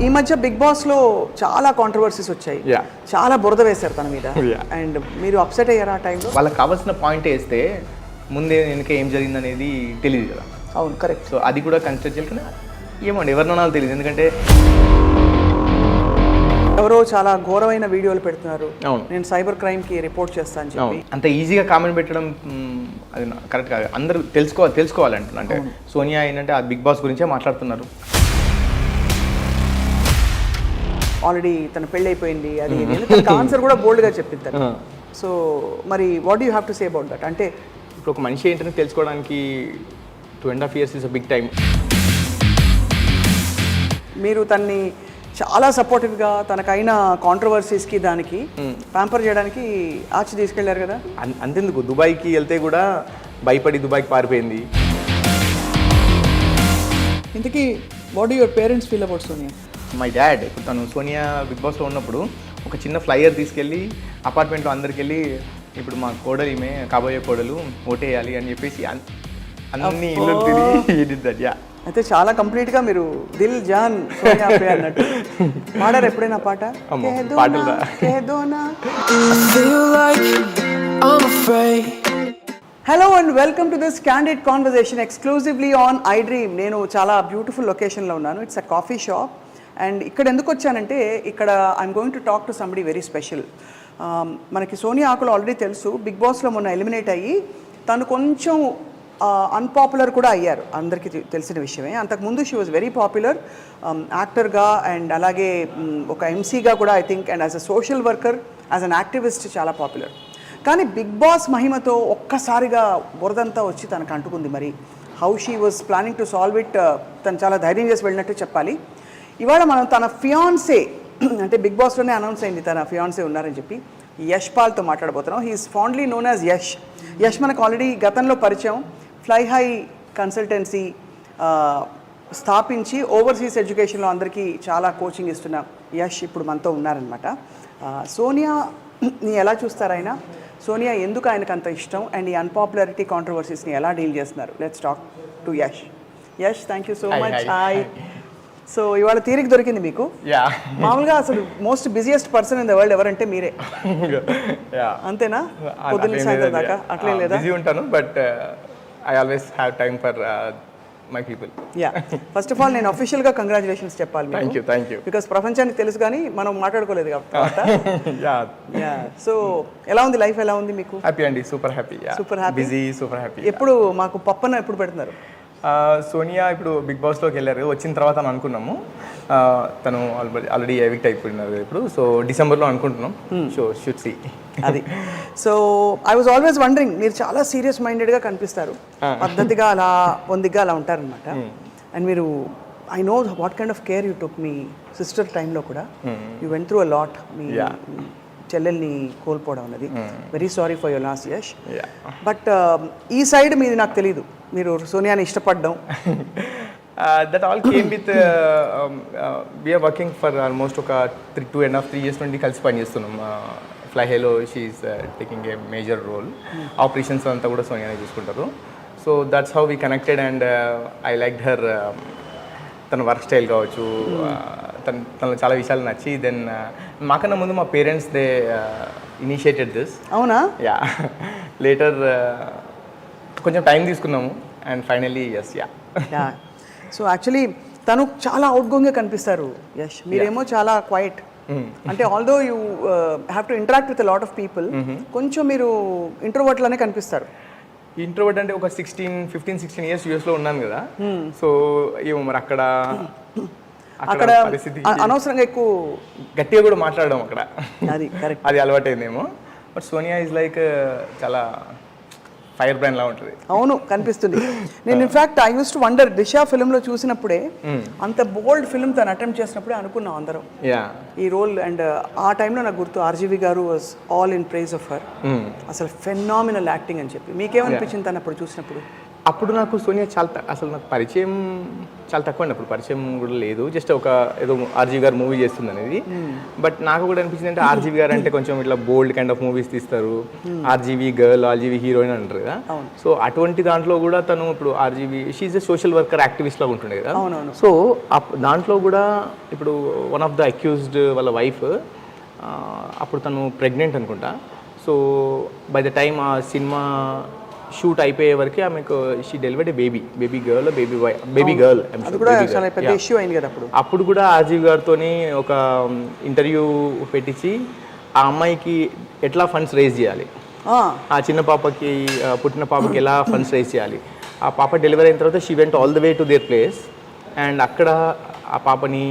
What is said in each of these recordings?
ఈ మధ్య big boss లో చాలా కాంట్రవర్సీస్ వచ్చాయి, చాలా బురద వేశారు తన మీద. అండ్ మీరు అప్సెట్ అయ్యారా ఆ టైంలో? వాళ్ళకి కావాల్సిన పాయింట్ వేస్తే ముందే వెనక ఏం జరిగింది అనేది తెలియదు కదా. అవును, కరెక్ట్. సో అది కూడా కన్సిడర్ చేయాలి. ఏమండి ఎవరినో తెలియదు, ఎందుకంటే ఎవరో చాలా ఘోరమైన వీడియోలు పెడుతున్నారు. అవును, నేను సైబర్ క్రైమ్ కి రిపోర్ట్ చేస్తాను చెప్పి. అంత ఈజీగా కామెంట్ పెట్టడం అది కరెక్ట్ కాదు. అందరూ తెలుసుకోవాలంటే అంటే సోనియా ఏంటంటే ఆ బిగ్ బాస్ గురించే మాట్లాడుతున్నారు. ఆల్రెడీ తన పెళ్ళి అయిపోయింది, అది ఆన్సర్ కూడా బోల్డ్ గా చెప్పిద్దారు. సో మరి what you have to say about that? అంటే ఇప్పుడు ఒక మనిషి ఏంటని తెలుసుకోవడానికి 2.5 years is a big time. మీరు తన్ని చాలా సపోర్టివ్గా తనకైన కాంట్రవర్సీస్కి దానికి ప్యాంపర్ చేయడానికి ఆచి తీసుకెళ్లారు కదా. అంతెందుకు, దుబాయ్కి వెళ్తే కూడా భయపడి దుబాయ్కి పారిపోయింది. ఇంతకీ what your parents feel about Sonia? My dad ఇప్పుడు తను సోనియా బిగ్ బాస్లో ఉన్నప్పుడు ఒక చిన్న ఫ్లైయర్ తీసుకెళ్ళి అపార్ట్మెంట్లో అందరికి వెళ్ళి ఇప్పుడు మా కోడలు ఈమె కాబోయే కోడలు ఓటేయాలి అని చెప్పేసి అన్ని ఇల్లు తిరిగి. అయితే చాలా కంప్లీట్ గా మీరు దిల్ జాన్ సోనియా పే అన్నట్టు పాడారు ఎప్పుడైనా పాట? Hello and welcome to this candid conversation exclusively on I dream. నేను చాలా బ్యూటిఫుల్ లొకేషన్లో ఉన్నాను. It's a coffee shop. And ఇక్కడ ఎందుకు వచ్చానంటే ఇక్కడ I'm going to talk to somebody very special. మనకి సోనియా ఆకులు ఆల్రెడీ తెలుసు, బిగ్ బాస్లో మొన్న ఎలిమినేట్ అయ్యి తను కొంచెం అన్పాపులర్ కూడా అయ్యారు, అందరికీ తెలిసిన విషయమే. అంతకుముందు షీ వాజ్ వెరీ పాపులర్ యాక్టర్గా అండ్ అలాగే ఒక ఎంసీగా కూడా I think, and as a social worker, as an activist చాలా పాపులర్. కానీ బిగ్ బాస్ మహిమతో ఒక్కసారిగా బురదంతా వచ్చి తనకు అంటుకుంది. మరి how she was planning to solve it, తను చాలా ధైర్యం చేసి వెళ్ళినట్టు చెప్పాలి. ఇవాళ మనం తన ఫియాన్సే అంటే బిగ్ బాస్లోనే అనౌన్స్ అయింది తన ఫియాన్సే ఉన్నారని చెప్పి, యష్ పాల్తో మాట్లాడబోతున్నాం. He's fondly known as Yash. Yash మనకు ఆల్రెడీ గతంలో పరిచయం. ఫ్లై హై కన్సల్టెన్సీ స్థాపించి ఓవర్సీస్ ఎడ్యుకేషన్లో అందరికీ చాలా కోచింగ్ ఇస్తున్న యష్ ఇప్పుడు మనతో ఉన్నారనమాట. సోనియాని ఎలా చూస్తారైనా, సోనియా ఎందుకు ఆయనకు అంత ఇష్టం, అండ్ ఈ అన్పాపులారిటీ కాంట్రవర్సీస్ని ఎలా డీల్ చేస్తున్నారు? Let's talk to Yash. Yash, thank you so much. Hi. So ఇవాళ తీరిక దొరికింది మీకు. మామూలుగా అసలు most busiest person in the world ఎవరంటే మీరే, అంతేనా? పొద్దున్న సాయంత్రం దాకా అట్లే లేదా? బిజీ ఉంటాను, but I always have time for my people. First of all నేను అఫీషియల్గా కంగ్రాచులేషన్స్ చెప్పాలి. Thank you. బికాస్ ప్రపంచానికి తెలుసు కానీ మనం మాట్లాడుకోలేదు కాబట్టి. సో ఎలా ఉంది లైఫ్, ఎలా ఉంది మీకు? హ్యాపీ అండి, super happy. Super happy, busy, super happy. ఎప్పుడు మాకు పప్పన్న ఎప్పుడు పెడుతున్నారు? సోనియా ఇప్పుడు బిగ్ బాస్లోకి వెళ్ళారు, వచ్చిన తర్వాత అని అనుకున్నాము. తను ఆల్రెడీ ఎవిక్ట్ అయిపోయినారు ఇప్పుడు. సో డిసెంబర్లో అనుకుంటున్నాం. సో షుడ్ సీ అది. So I was always wondering, మీరు చాలా సీరియస్ మైండెడ్గా కనిపిస్తారు, పద్ధతిగా అలా పొందిగ్గా అలా ఉంటారనమాట. అండ్ మీరు I know what kind of care you took మీ సిస్టర్ టైంలో కూడా. You went through a lot. మీ చెల్లెల్ని కోల్పోవడం అన్నది. Very sorry for your loss Yash. But ఈ సైడ్ మీది నాకు తెలీదు, మీరు సోనియాని ఇష్టపడ్డం. That all came with we're working for almost ఒక 2.5-3 years నుండి కలిసి పనిచేస్తున్నాం. ఫ్లై హైలో she's taking a major role. Operations అంతా కూడా సోనియానే చూసుకుంటారు. So that's how we connected. And I like her, తన వర్క్ స్టైల్ కావచ్చు, తనలో చాలా విషయాలు నచ్చి. దెన్ మాకన్నా ముందు మా పేరెంట్స్ దే ఇనిషియేటెడ్ దిస్. అవునా? యా. లేటర్ కొంచెం టైం తీసుకున్నాము and finally yes. Yeah. So actually తను చాలా అవుట్గోయింగ్గా కనిపిస్తారు యష్, మీరేమో చాలా క్వైట్. అంటే although you have to interact with lot of people, కొంచెం మీరు ఇంట్రోవర్ట్ లానే కనిపిస్తారు. ఇంట్రోవర్ట్ అంటే ఒక 15-16 years యూఎస్లో ఉన్నాను కదా. సో ఏమో మరి అక్కడ పరిస్థితి అనవసరంగా ఎక్కువ గట్టిగా కూడా మాట్లాడడం అక్కడ, అది కరెక్ట్, అది అలవాటైందేమో. బట్ సోనియా ఈజ్ లైక్ చాలా ఫైర్ బ్రాండ్ లా ఉంటుంది. అవును, కనిపిస్తుంది. నేను in fact I use to wonder, Disha ఫిల్మ్లో చూసినప్పుడే, అంత బోల్డ్ ఫిల్మ్ తను అటెంప్ట్ చేసినప్పుడే అనుకున్నాం అందరం ఈ రోల్. అండ్ ఆ టైంలో నాకు గుర్తు ఆర్జీవి గారు was all in praise of her. అసలు ఫెనామినల్ యాక్టింగ్ అని చెప్పి. మీకేమనిపించింది తను అప్పుడు చూసినప్పుడు? అప్పుడు నాకు సోనియా చాలా అసలు నాకు పరిచయం చాలా తక్కువ అండి, అప్పుడు పరిచయం కూడా లేదు, జస్ట్ ఒక ఏదో ఆర్జీవి గారు మూవీ చేస్తుంది అనేది. బట్ నాకు కూడా అనిపించింది అంటే ఆర్జీవి గారు అంటే కొంచెం ఇట్లా బోల్డ్ కైండ్ ఆఫ్ మూవీస్ తీస్తారు, ఆర్జీవి గర్ల్, ఆర్జీవి హీరోయిన్ అంటారు కదా. సో అటువంటి దాంట్లో కూడా తను ఇప్పుడు RGV she's a social worker activist లాగా ఉంటుండే కదా. సో దాంట్లో కూడా ఇప్పుడు వన్ ఆఫ్ ద అక్యూజ్డ్ వాళ్ళ వైఫ్ అప్పుడు తను ప్రెగ్నెంట్ అనుకుంటా. సో బై ద టైమ్ ఆ సినిమా షూట్ అయిపోయే వరకు ఆమెకు షీ డెలివర్డ్ బేబీ గర్ల్ అప్పుడు కూడా ఆర్జీవి గారితో ఒక ఇంటర్వ్యూ పెట్టించి ఆ అమ్మాయికి ఎట్లా ఫండ్స్ రేజ్ చేయాలి, ఆ చిన్న పాపకి పుట్టిన పాపకి ఎలా ఫండ్స్ రేజ్ చేయాలి, ఆ పాప డెలివరీ అయిన తర్వాత she went all the way to their place and అక్కడ ఆ పాపని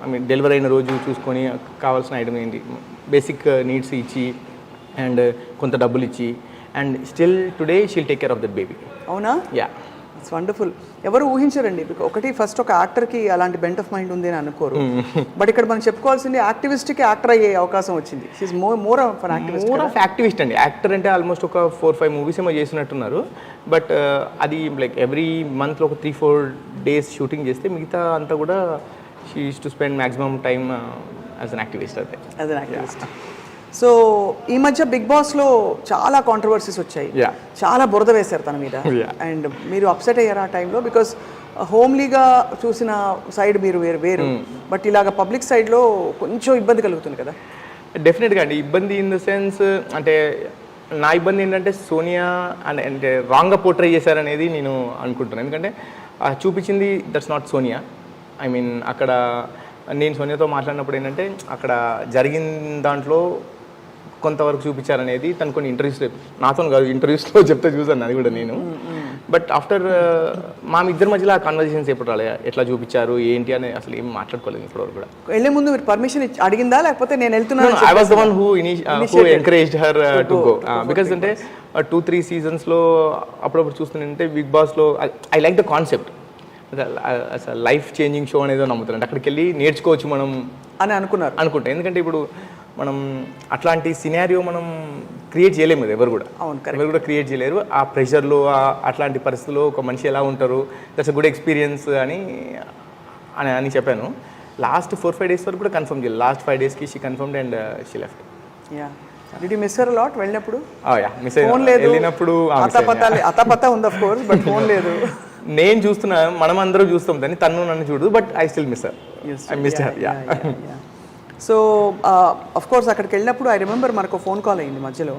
ఐ మీన్ డెలివరీ అయిన రోజు చూసుకొని కావాల్సిన ఐటమ్ ఏంటి బేసిక్ నీడ్స్ ఇచ్చి అండ్ కొంత డబ్బులు ఇచ్చి and still today she'll take care of that baby. అవునా? Yeah, it's wonderful. ఎవరు ఊహించారండి, ఒకటి ఫస్ట్ ఒక యాక్టర్కి అలాంటి బెంట్ ఆఫ్ మైండ్ ఉంది అని అనుకోరు. బట్ ఇక్కడ మనం చెప్పుకోవాల్సింది యాక్టివిస్ట్కి యాక్టర్ అయ్యే అవకాశం వచ్చింది. షీఈ్ మోర్ ఆఫ్ యాక్టివిస్ట్ అండి. యాక్టర్ అంటే ఆల్మోస్ట్ ఒక 4-5 మూవీస్ ఏమో చేసినట్టున్నారు. బట్ అది లైక్ ఎవ్రీ మంత్లో ఒక 3-4 డేస్ షూటింగ్ చేస్తే మిగతా అంతా కూడా she use to spend maximum time as an activist. So ఈ మధ్య బిగ్ బాస్లో చాలా కాంట్రవర్సీస్ వచ్చాయి, చాలా బురద వేశారు తన మీద. అండ్ మీరు అప్సెట్ అయ్యారు ఆ టైంలో? బికాస్ హోమ్లీగా చూసిన సైడ్ మీరు వేరు, బట్ ఇలాగ పబ్లిక్ సైడ్లో కొంచెం ఇబ్బంది కలుగుతుంది కదా? డెఫినెట్గా అండి, ఇబ్బంది ఇన్ ద సెన్స్ అంటే నా ఇబ్బంది ఏంటంటే సోనియా అంటే రాంగ్గా పోర్ట్రే చేశారనేది నేను అనుకుంటున్నాను. ఎందుకంటే చూపించింది that's not Sonia. I mean అక్కడ నేను సోనియాతో మాట్లాడినప్పుడు ఏంటంటే అక్కడ జరిగిన దాంట్లో కొంతవరకు చూపించారనేది తను కొన్ని ఇంటర్వ్యూస్ నాతో కాదు ఇంటర్వ్యూస్లో చెప్తే చూసాను అది కూడా నేను. బట్ ఆఫ్టర్ మా ఇద్దరి మధ్యలో ఆ కన్వర్జేషన్స్ ఎప్పుడు రాలేదు, ఎట్లా చూపించారు ఏంటి అని అసలు ఏం మాట్లాడుకోలేదు ఇప్పటివరకు కూడా. వెళ్ళే ముందు మీరు పర్మిషన్ అడిగిందా లేకపోతే నేను వెళ్తున్నాను? I was the one who encouraged her to go. Because అంటే 2-3 సీజన్స్లో అప్పుడప్పుడు చూస్తుంటే బిగ్ బాస్లో I like the concept, life changing show అనేది నమ్ముతాను. అంటే అక్కడికి వెళ్ళి నేర్చుకోవచ్చు మనం అని అనుకుంటా. ఎందుకంటే ఇప్పుడు మనం అట్లాంటి సినారియో మనం క్రియేట్ చేయలేము కదా, ఎవరు కూడా క్రియేట్ చేయలేరు. ఆ ప్రెషర్లో అట్లాంటి పరిస్థితుల్లో ఒక మనిషి ఎలా ఉంటారు, దట్స్ అ గుడ్ ఎక్స్పీరియన్స్ అని చెప్పాను. లాస్ట్ 4-5 days వరకు కూడా కన్ఫర్మ్ చేయలేదు. లాస్ట్ 5 daysకి she confirmed and she left. Did you miss her a lot వెళ్ళినప్పుడు? మిస్ అయ్యాను. వెళ్ళినప్పుడు అతపత ఉంది ఆఫ్ కోర్స్, బట్ ఫోన్ లేదు. నేను చూస్తున్నా, మనం అందరూ చూస్తాం దాన్ని, తను నన్ను చూడదు, but I still miss her. I missed her. So of course అక్కడికి వెళ్ళినప్పుడు ఐ రిమెంబర్ మనకు ఫోన్ కాల్ అయింది మధ్యలో,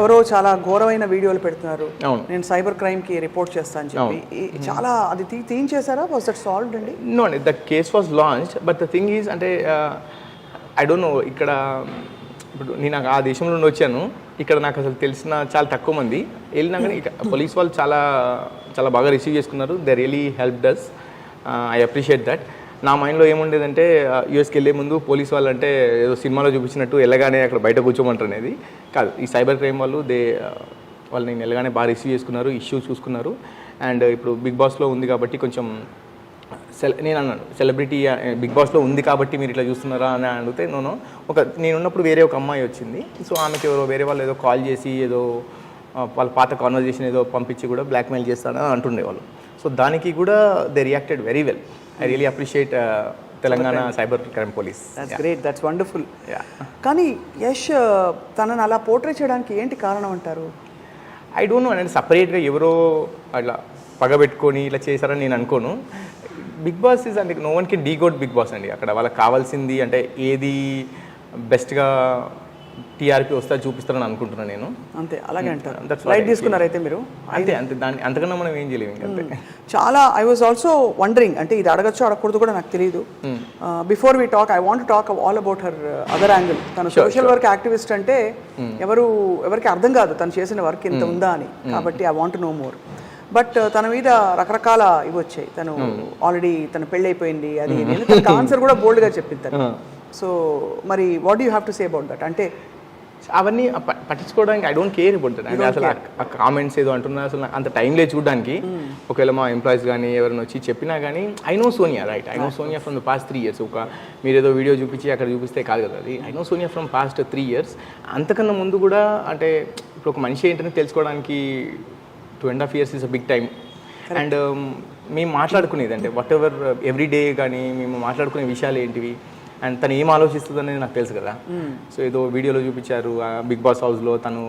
ఎవరో చాలా ఘోరమైన వీడియోలు పెడుతున్నారు, నేను సైబర్ క్రైమ్కి రిపోర్ట్ చేస్తాను అని చెప్పి. చాలా అది తీయించేసారా? వాస్ దట్ సాల్వ్డ్ అండి? నో అండి, the case was launched. But the thing is అంటే ఐ డోంట్ నో, ఇక్కడ ఇప్పుడు నేను ఆ దేశంలో నుండి వచ్చాను, ఇక్కడ నాకు అసలు తెలిసిన చాలా తక్కువ మంది. వెళ్ళినా కానీ పోలీస్ వాళ్ళు చాలా చాలా బాగా రిసీవ్ చేసుకున్నారు. They really help does. I appreciate that. నా మైండ్లో ఏముండేదంటే యూఎస్కి వెళ్ళే ముందు పోలీస్ వాళ్ళు అంటే ఏదో సినిమాలో చూపించినట్టు వెళ్ళగానే అక్కడ బయట కూర్చోమంటారు అనేది కాదు. ఈ సైబర్ క్రైమ్ వాళ్ళు వాళ్ళు నేను వెళ్ళగానే బాగా రిసీవ్ చేసుకున్నారు, ఇష్యూ చూసుకున్నారు. అండ్ ఇప్పుడు బిగ్ బాస్లో ఉంది కాబట్టి కొంచెం నేను అన్నాను, సెలబ్రిటీ బిగ్ బాస్లో ఉంది కాబట్టి మీరు ఇట్లా చూస్తున్నారా అని అడిగితే నేనున్నప్పుడు వేరే ఒక అమ్మాయి వచ్చింది. సో ఆమెకి ఎవరో వేరే వాళ్ళు ఏదో కాల్ చేసి ఏదో వాళ్ళ పాత కాన్వర్జేషన్ ఏదో పంపించి కూడా బ్లాక్మెయిల్ చేస్తానని అంటుండేవాళ్ళు. సో దానికి కూడా they reacted very well. I really appreciate Telangana cyber crime police. That's great, that's wonderful. కానీ యష్ తనని అలా పోర్ట్రే చేయడానికి ఏంటి కారణం అంటారు? I don't know. అంటే సపరేట్గా ఎవరో అట్లా పగబెట్టుకొని ఇలా చేశారని నేను అనుకోను. బిగ్ బాస్ ఈజ్ అంటే no one can decode Bigg Boss అండి. అక్కడ వాళ్ళకి కావాల్సింది అంటే ఏది బెస్ట్గా టీఆర్పీ వస్తా చూపిస్తారని అనుకుంటున్నాను నేను. అంతే, అలాగే అంటారు. లైట్ తీసుకున్నారు అయితే మీరు? అంతే దాన్ని అంతకన్నా మనం ఏం చేయలేము. అంతే. చాలా ఐ వాజ్ ఆల్సో వండరింగ్, అంటే ఇది అడగచ్చు అడగకూడదు కూడా నాకు తెలియదు. Before we talk I want talk all about her other angle. తను సోషల్ వర్క్ యాక్టివిస్ట్ అంటే ఎవరికి అర్థం కాదు తను చేసిన వర్క్ ఇంత ఉందా అని. కాబట్టి I want no more. But తన మీద రకరకాల ఇవి వచ్చాయి. తను ఆల్రెడీ తన పెళ్ళి అయిపోయింది అది తనకు ఆన్సర్ కూడా బోల్డ్గా చెప్పింది. సో మరి what you have to say about that? అంటే అవన్నీ పట్టించుకోవడానికి I don't care about that. అంటే అసలు ఆ కామెంట్స్ ఏదో అంటున్నా అసలు అంత టైం లేదు చూడడానికి. ఒకవేళ మా ఎంప్లాయీస్ కానీ ఎవరైనా వచ్చి చెప్పినా కానీ I know Sonia, right? I know Sonia from the past 3 years. మీరు ఏదో వీడియో చూపించి అక్కడ చూపిస్తే కాదు కదా అది. I know Sonia from past 3 years. అంతకన్నా ముందు కూడా అంటే ఇప్పుడు ఒక మనిషి ఏంటని తెలుసుకోవడానికి 2.5 years is a big time. And మేము మాట్లాడుకునేది అంటే వాట్ ఎవర్ ఎవ్రీ డే కానీ మేము మాట్లాడుకునే విషయాలు ఏంటివి అండ్ తను ఏం ఆలోచిస్తుందనేది నాకు తెలుసు కదా. సో ఏదో వీడియోలో చూపించారు బిగ్ బాస్ హౌస్లో తను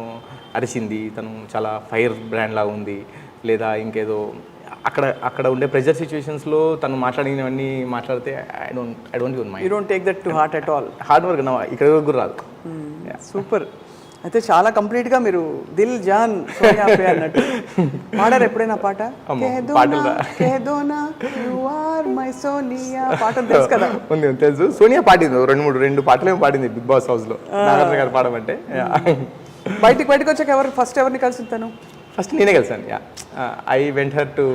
అరిచింది, తను చాలా ఫైర్ బ్రాండ్ లాగా ఉంది, లేదా ఇంకేదో అక్కడ ఉండే ప్రెజర్ సిచ్యువేషన్స్లో తను మాట్లాడినవన్నీ మాట్లాడితే I don't give my you don't take that to heart at all. Hard work నా ఇక్కడ కూడా రాదు. సూపర్. అయితే చాలా కంప్లీట్గా మీరు దిల్ జాన్ సోనియా పే అన్నట్టు పాడారు ఎప్పుడైనా పాట? యు ఆర్ మై సోనియా పాట తెలుసు కదా? ఉంది తెలుసు. సోనియా పాడింది రెండు పాటలు ఏమో పాడింది బిగ్ బాస్ హౌస్లో నాగార్జున గారు పాడమంటే. బయటకు వచ్చాక ఎవరిని కలిసింది తను? ఫస్ట్ నేనే కలిసాను. ఐ వెంట్ హర్ టు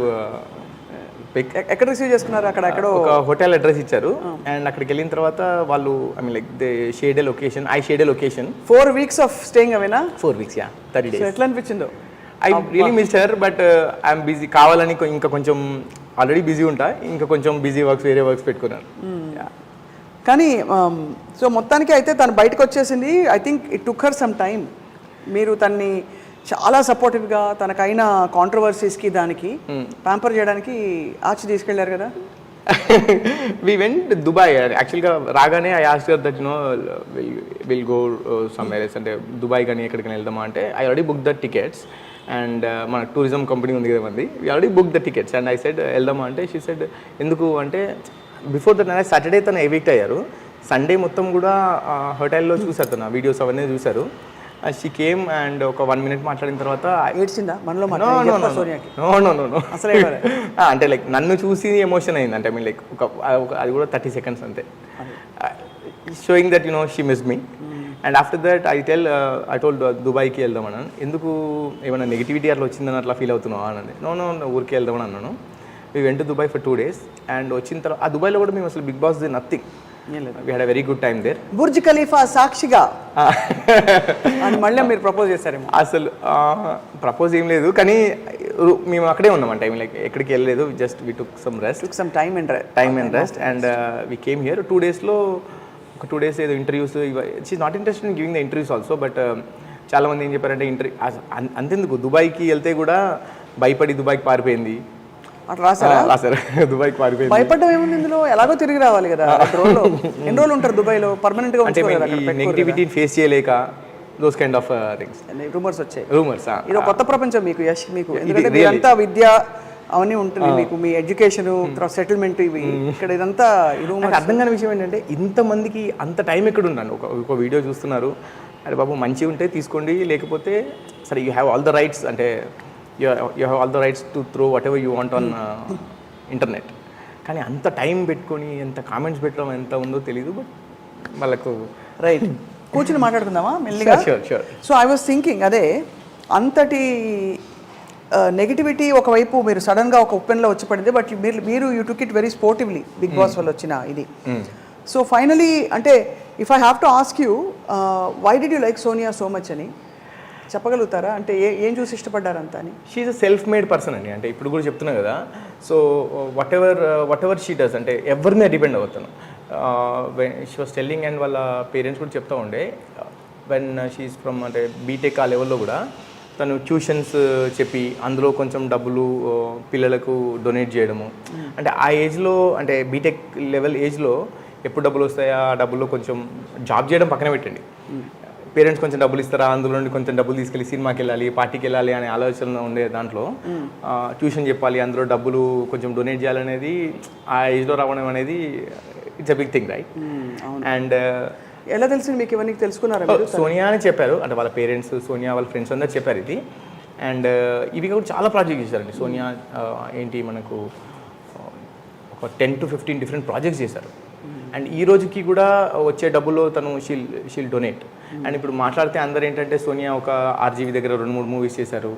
ఎక్కడ రిసీవ్ చేసుకున్నారు? అక్కడ ఒక హోటల్ అడ్రస్ ఇచ్చారు అండ్ అక్కడికి వెళ్ళిన తర్వాత వాళ్ళు I mean like they shade a location. 4 weeks of staying అవేనా? 4 weeks 30 days. ఎట్లా అనిపించిందో? I really missed her but I'm busy కావాలని ఇంకా కొంచెం ఆల్రెడీ బిజీ ఉంటా, ఇంకా కొంచెం బిజీ వేరే వర్క్స్ పెట్టుకున్నాను. కానీ సో మొత్తానికి అయితే తను బయటకు వచ్చేసింది. I think it took her some time. మీరు తన్ని చాలా సపోర్టివ్గా తనకైన కాంట్రవర్సీస్కి దానికి ప్యాంపర్ చేయడానికి ఆచి తీసుకెళ్లారు కదా? We went Dubai. యాక్చువల్గా రాగానే I asked her that will go somewhere else, అంటే దుబాయ్ కానీ ఎక్కడికైనా వెళ్దామా అంటే I already book the tickets and మన టూరిజం కంపెనీ ఉంది కదా మంది, we already book the tickets and I said వెళ్దామా అంటే షీ సెడ్ ఎందుకు అంటే బిఫోర్ దట్ సాటర్డే తను ఎవిక్ట్ అయ్యారు, సండే మొత్తం కూడా హోటల్లో చూసారు, తన వీడియోస్ అవన్నీ చూసారు. షీ కేమ్ అండ్ ఒక 1 minute మాట్లాడిన తర్వాత ఏడ్చిందా మనలో? అసలే అంటే లైక్ నన్ను చూసి ఎమోషన్ అయింది. అంటే ఐ మీన్ లైక్ అది కూడా 30 seconds అంతే, showing that she miss me. And after that I told దుబాయ్కి వెళ్దాం అన్నాను. ఎందుకు ఏమైనా నెగిటివిటీ అట్లా వచ్చిందని అట్లా ఫీల్ అవుతున్నావు అన్నది. నో ఊరికి వెళ్దామని అన్నాను. We went to Dubai for 2 days and వచ్చిన తర్వాత ఆ దుబాయ్లో కూడా మేము అసలు Bigg Boss nothing, we had a very good time there. Burj Khalifa సాక్షిగా అని మళ్ళీ మీరు ప్రపోజ్ చేశారేమో? అసలు ప్రపోజ్ ఏం లేదు, కానీ మేము అక్కడే ఉన్నాం. అంటే లైక్ ఎక్కడికి వెళ్ళలేదు, just we took some time and rest and we came here. 2 daysలో ఒక 2 days ఏదో interviews, she not interested in giving the interviews also. But చాలామంది ఏం చెప్పారంటే అంతెందుకు దుబాయ్కి వెళ్తే కూడా భయపడి దుబాయ్కి పారిపోయింది. రాశారు దుబాయ్కి పారిపోయింది. భయపడడం ఏముంది ఇందులో? ఎలాగో తిరిగి రావాలి కదా. ఎన్ని రోజులు ఉంటారు దుబాయ్లో? పర్మనెంట్ గా? అంటే నెగిటివిటీ ఫేస్ చేయలేక those kind of things, rumours వచ్చాయి. ఇది కొత్త ప్రపంచం మీకు, యశ్ మీకు, ఎందుకంటే మీరంతా విద్య అవన్నీ ఉంటుంది మీకు, మీ ఎడ్యుకేషన్ సెటిల్మెంట్ ఇవి, ఇక్కడ ఇదంతా అర్థం కాని విషయం ఏంటంటే ఇంతమందికి అంత టైం ఎక్కడ ఉన్నాను. ఒక వీడియో చూస్తున్నారు, అరే బాబు మంచిగా ఉంటే తీసుకోండి, లేకపోతే సరే you have all the rights, అంటే you have all the rights to throw whatever you want on internet. కానీ అంత టైం పెట్టుకొని ఎంత కామెంట్స్ పెట్టడం ఎంత ఉందో తెలీదు. బట్ వాళ్ళకు రైట్ కూర్చుని మాట్లాడుకుందామా మెల్లిగా? Sure. So I was thinking అదే అంతటి నెగిటివిటీ ఒకవైపు మీరు సడన్గా ఒక ఓపెన్లో వచ్చి పడింది, బట్ మీరు you took it very sportively Bigg Boss వల్ల వచ్చిన ఇది. సో ఫైనలీ అంటే if I have to ask you why did you like Sonia so much అని చెప్పగలుగుతారా? అంటే ఏం చూసి ఇష్టపడ్డారంతా అని? She's a self made person అండి. అంటే ఇప్పుడు కూడా చెప్తున్నా కదా. So whatever she does, అంటే ఎవరి మీద డిపెండ్ అవుతాను. షీ వాస్ టెల్లింగ్ అండ్ వాళ్ళ పేరెంట్స్ కూడా చెప్తూ ఉండే, వెన్ షీఈస్ ఫ్రమ్ అంటే బీటెక్ ఆ లెవెల్లో కూడా తను ట్యూషన్స్ చెప్పి అందులో కొంచెం డబ్బులు పిల్లలకు డొనేట్ చేయడము. అంటే ఆ ఏజ్లో, అంటే బీటెక్ లెవెల్ ఏజ్లో ఎప్పుడు డబ్బులు వస్తాయా, ఆ డబ్బుల్లో కొంచెం జాబ్ చేయడం పక్కన పెట్టండి, పేరెంట్స్ కొంచెం డబ్బులు ఇస్తారా, అందులో నుండి కొంచెం డబ్బులు తీసుకెళ్ళి సినిమాకి వెళ్ళాలి, పార్టీకి వెళ్ళాలి అనే ఆలోచన ఉండే దాంట్లో ట్యూషన్ చెప్పాలి, అందులో డబ్బులు కొంచెం డొనేట్ చేయాలనేది ఆ ఏజ్లో రావడం అనేది it's a big thing, right? And ఎలా తెలిసింది మీకు ఇవన్నీ? తెలుసుకున్నారా? సోనియా అని చెప్పారు, అంటే వాళ్ళ పేరెంట్స్, సోనియా వాళ్ళ ఫ్రెండ్స్ అందరూ చెప్పారు ఇది. అండ్ ఇవి కూడా చాలా ప్రాజెక్ట్ చేశారండి సోనియా. ఏంటి మనకు ఒక 10 to 15 డిఫరెంట్ ప్రాజెక్ట్స్ చేశారు. అండ్ ఈ రోజుకి కూడా వచ్చే డబ్బుల్లో తను షీల్ డొనేట్. అండ్ ఇప్పుడు మాట్లాడితే అందరు ఏంటంటే సోనియా ఒక ఆర్జీవి దగ్గర 2-3 మూవీస్ చేశారు,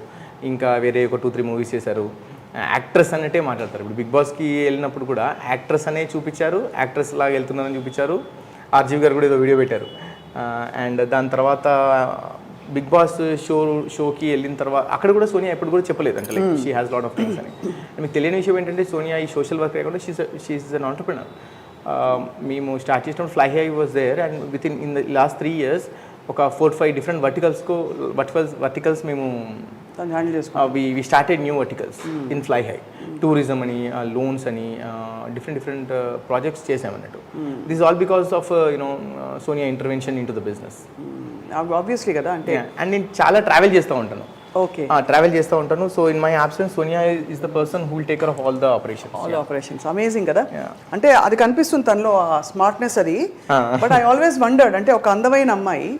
ఇంకా వేరే ఒక 2-3 మూవీస్ చేశారు, యాక్ట్రెస్ అన్నట్టే మాట్లాడతారు. ఇప్పుడు బిగ్ బాస్కి వెళ్ళినప్పుడు కూడా యాక్ట్రెస్ అనే చూపించారు, యాక్ట్రెస్ లాగా వెళ్తున్నారని చూపించారు. ఆర్జీవి గారు కూడా ఏదో వీడియో పెట్టారు. అండ్ దాని తర్వాత బిగ్ బాస్ షోకి వెళ్ళిన తర్వాత అక్కడ కూడా సోనియా ఎప్పుడు కూడా చెప్పలేదు, అంటే like she has lot of things అని. మీకు తెలియని విషయం ఏంటంటే సోనియా ఈ సోషల్ వర్క్ లేకుండా షీఈస్ అన్ ఆంటర్‌ప్రెన్యూర్. మేము స్టార్ట్ చేసినప్పుడు Fly High was there and in the last 3 years ఒక 4-5 డిఫరెంట్ వర్టికల్స్ మేము తను హ్యాండిల్ చేసుకుంటాను. we started new verticals in Fly High. Tourism అని loans అని different projects చేసామన్నట్టు. This is all because of Sonia intervention into the business. Obviously కదా, అంటే and నేను చాలా ట్రావెల్ చేస్తూ ఉంటాను. ఓకే, ట్రావెల్ చేస్తూ ఉంటాను. So in my absence Sonia is the person who will take care of all the operations. Amazing కదా, అంటే అది కనిపిస్తుంది తనలో ఆ స్మార్ట్నెస్ అది. బట్ ఐ ఆల్వేస్ వండర్డ్, అంటే ఒక అందమైన అమ్మాయి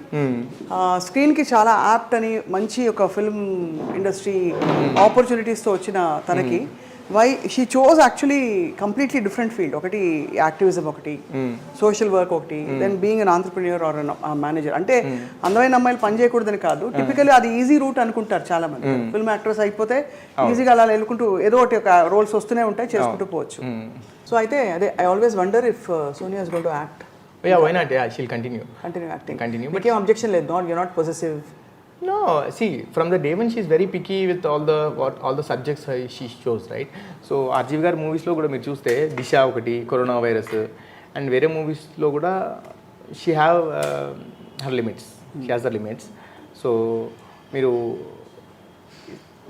స్క్రీన్ కి చాలా యాప్ట్ అని, మంచి ఒక ఫిల్మ్ ఇండస్ట్రీ ఆపర్చునిటీస్ తో వచ్చిన తనకి why she chose actually completely different field. ఒకటి యాక్టివిజం, ఒకటి సోషల్ వర్క్, ఒకటి then being an entrepreneur or manager. అంటే అందమైన అమ్మాయిలు పని చేయకూడదని కాదు, టిపికల్లీ అది ఈజీ రూట్ అనుకుంటారు చాలా మంది. ఫిల్మ్ యాక్ట్రెస్ అయిపోతే ఈజీగా అలా వెళ్ళుకుంటూ ఏదో ఒకటి ఒక రోల్స్ వస్తూనే ఉంటాయి, చేసుకుంటూ పోవచ్చు. సో అయితే అదే I always wonder if Sonia is going to act. Yeah, why not? Yeah, she'll continue acting. But ఏం అబ్జెక్షన్ లేదు, you're not possessive. No, see, from the day when she's very picky with all the subjects she chose, right? So RGV గారి మూవీస్లో కూడా మీరు చూస్తే దిశ ఒకటి, corona virus, and వేరే మూవీస్లో కూడా she have her limits, she has the limits. So మీరు